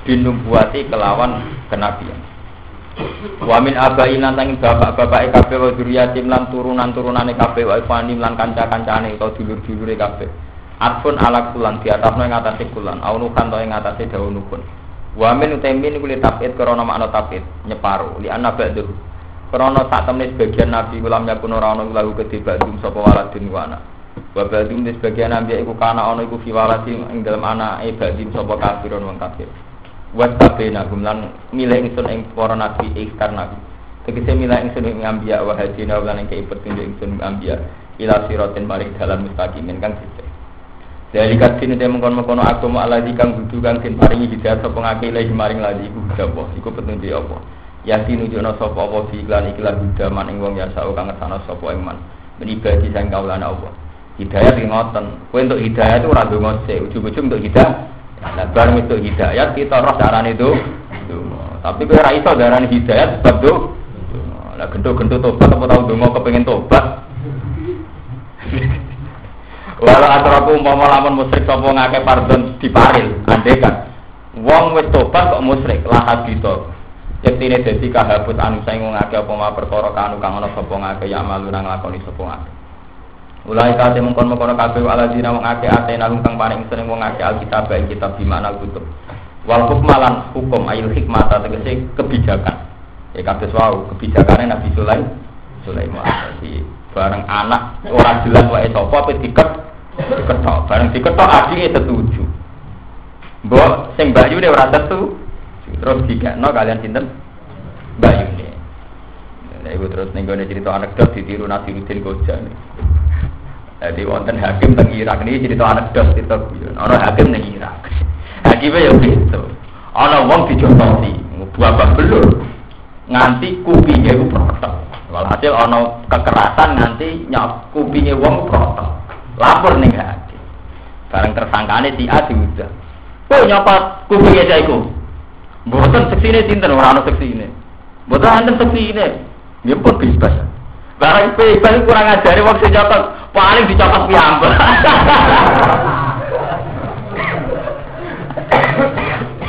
binubuwati kelawan kenabian wa min abaina tanging bapak-bapake kabeh wa dzurriyyatim lan turunan-turunane kabeh wa ikhwanim lan kanca-kancane utawa dulur-dulure kabeh Atfun ala kulan di atasnya yang atasnya kulan Aunukan atau yang atasnya daunukun Wamin utemin kuli tabid Korona makna tabid Nyeparu Li anna ba'duh Korona saat temen sebagian nabi Kulam yakun orang-orang lahu kedhi ba'dum Sopo waladun wa anak Wa ba'dum di sebagian nabi Iku kana ono iku fi waladin Yang dalam anak ba'dum sopo kafirun wang kafir Wat tabina Gumlan milih ingsun ing para nabi Ikhtar nabi Tegese milih ingsun ing ambiya Wa hajina Ulan yang keipet tindu ingsun ambiya Ila sirotin maring dalam mustaqimin Kang sisi dari kasih ini mengkono-mengkono agama aladi kang budu kang den paringi hidayah sapa ngake ilahi maring ladi iku apa iku petunjuk apa yasin nunjukna sapa apa fi iklan iklan hudaman ing wong ya sak kang ngersano sapa iman menibadi sang kaulane Allah hidayah ki ngoten kowe entuk hidayah itu ora ndonga sik ujug-ujug entuk hidayah nah bareng entuk hidayah kita roh darane itu tapi kowe ora iso darane hidayah sebab do lah gento-gento tobat apa tau ndonga kepengin tobat walau ataraku umpama lamun musyrik sapa ngake pardon diparil andekan wong wis tobat kok musyrik lah habito yektine dadi kahabut anu saing ngake apa ma perkara kanu kang ana sapa ngake ya malu nang lakoni sapa ngake ulai kate mengkon-mengkon kabeh aladina wong ngake atena kang paring sering wong ngake alkitab ing kitab dimana kutub wal hukmalan hukum ayil hikmah tegese kebijakan ya kabeh wau kebijakane Nabi Sulaiman jadi bareng anak ora jelas wae sapa apa diketok bareng diketok adike setuju mbok sing Bayu ne ora setuju terus dikekno kalian sinten Bayu ne lha iku terus ning gone cerita anekdot ditiru Nasiruddin Koja jadi wonten hakim teng Irak niki cerita anekdot cerita guyon ana hakim ning Irak hakime ya gitu ana wong dijotosi buah belur nganti kupinge ku protok walhasil ana kekerasan nganti nyok kupinge wong protok lapor ning hakim bareng tersangkane si A diudah kowe nyopot kupinge cah iku mboten seksine sinten ora ana seksine mboten enten seksine nggih pun bebas bareng bebas kurang ajare wong sing nyopot paling dicopot piyambak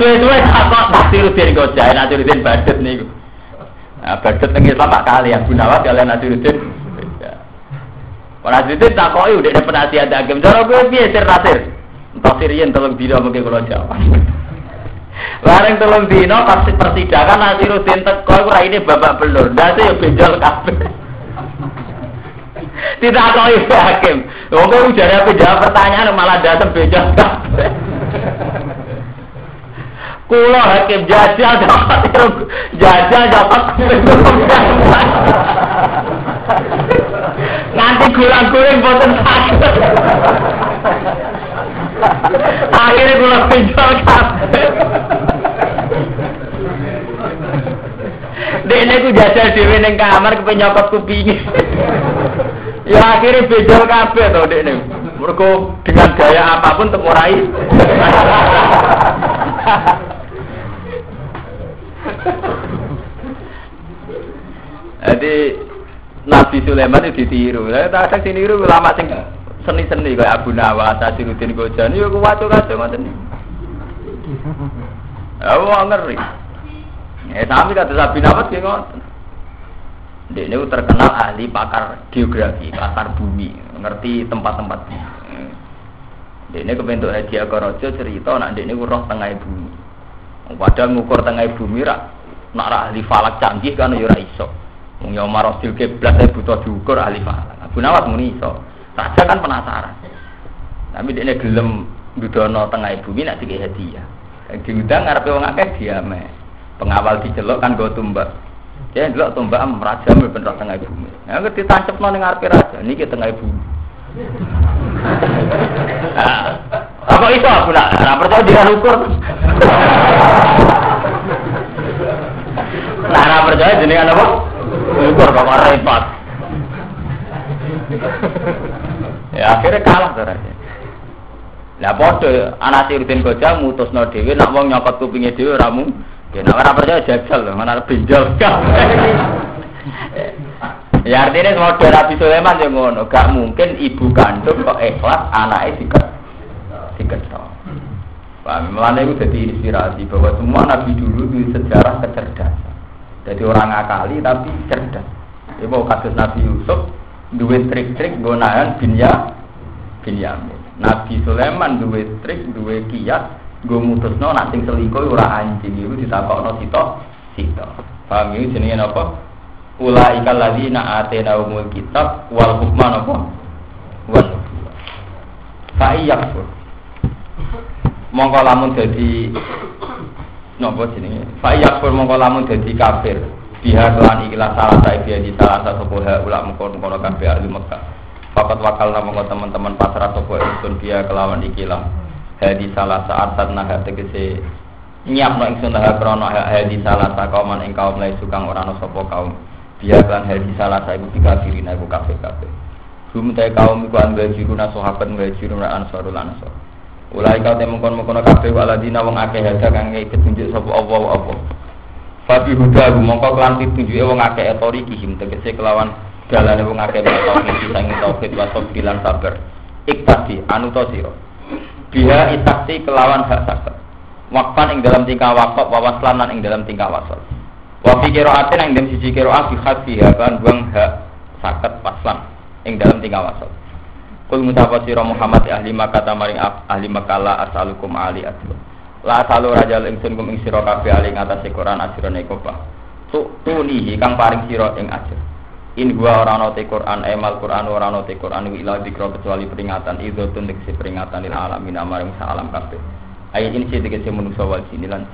suwe-suwe takok Nasiruddin Koja Nasiruddin Badet niku Badet teng Islam Pak kali yang Gunawan kalian Nasiruddin. Ora Nasiruddin takoki udah penasihat hakim. Cara kowe piye sir nasir? Entuk siriyen tolong dina mengke kula jawab. Bareng tolong dina pas persidangan Nasiruddin teko iku raine babak belur. Ndase ya benjol kabeh. Ditakoki hakim. Wong kowe ujare apa jawab pertanyaan malah dasem benjol kabeh. Kulo hakim jajal dapat nanti gulang-guling boten sakit akhirnya kulo pinjol kabeh dene ku jajal dhewe ning kamar kepen nyokot kupinge. Ya akhirnya bejol kabeh to dene. Mergo dengan gaya apapun temurai. Jadi Nabi Sulaiman itu ditiru. Kadang ditiru ulama sing seni-seni kayak Abu Nawas, Asiruddin Ghazali yo kuwaco-waco ngoten. Wah ngeri. Sami kata Abu Nawas ki ngoten. Dia ini terkenal ahli pakar geografi, pakar bumi, ngerti tempat-tempat. Dia ini kebentuk Hadiah Korojo cerita, nak dia ini roh tengah bumi. Padahal ngukur tengah bumi rak, nak ahli falak canggih kan yo ora iso. Wong yo marosil kiblat butuh diukur ahli falak. Abu Nawas muni iso. Raja kan penasaran. Tapi dia ini gelem dudono tengah bumi nak dikei hadiah. Diundang ngarepe wong akeh diame. Pengawal diceluk kan go tumbak. Ya delok tombak raja mlebu tengah bumi. Ya ditancapno ning ngarepe raja, niki tengah bumi. Apa itu aku nak percaya dia ukur. Nah, percaya jenengan apa? Ukur kok repot. Ya akhirnya kalah to raja. Lah padha anak Rutin Gojang mutusno dhewe nak wong nyokot kupinge dhewe ora mung ya nek ora percaya jajal lho, mana benjol. Ya artinya model Nabi Sulaiman yang ngono, gak mungkin ibu kandung kok ikhlas anaknya diketok. Paham? Mulane itu jadi inspirasi bahwa semua nabi dulu itu sejarah kecerdasan. Jadi orang akali tapi cerdas. Ya mau kasus Nabi Yusuf duwe trik-trik nggo nahan Binyamin. Nabi Sulaiman duwe trik, duwe kiat nggo mutusno nek sing selingkuh ora anjing iku ditakokno sito. Paham iki jenenge apa? Ulaikal ladzina atainahumul kitab wal hukma apa? Wa fa'iyyakfur. Mongko lamun dadi napa jenenge? Fa'iyyakfur mongko lamun dadi kafir. Biha kelan ikhlas salah sae di salah satu poha ulama kono kabeh ahli Mekah. Fakat wakal nama teman-teman pasrah sapa ingsun biha kelawan ikilah. Hadi salah saat nah tegese nyiapno ingsun ha krana hadi salah kauman ing kaum lain sukang ora ana sapa kaum. Biha kan hadi salah sae iku dikafirin aku kabeh. Sumte kaum iku angge jiruna sahabat ngge jiruna ansarul ansar. Ulai kau temungkon-mungkon kabeh waladina wong akeh hada kang petunjuk sapa Allah. Fabi huda mongko kelan pitunjuke wong akeh etori kihim tegese kelawan dalane wong akeh tauhid sing tauhid wasab bilan sabar iktasi anuta sira biha itaksi kelawan hak sabar wakfan ing dalam tingkah wakaf wawaslan lan ing dalam tingkah wasal wa fi qiraatin ing dalam siji qiraah bi khadfiha kan buang hak saket waslan ing dalam tingkah wasal kul mutafasira Muhammad ahli Makkah maring ahli Makkah asalukum ali aslu la salu rajal ingsun kum ing sira kabeh aling atase Quran ajrone kopah tunihi kang paring sira ing ajr in gua ora ana te Quran emal Quran ora ana te Quran ila dikra kecuali peringatan idzatun dikse peringatan lil alamin amaring sa alam kabeh ayat ini sing dikse manungsa wal jin lan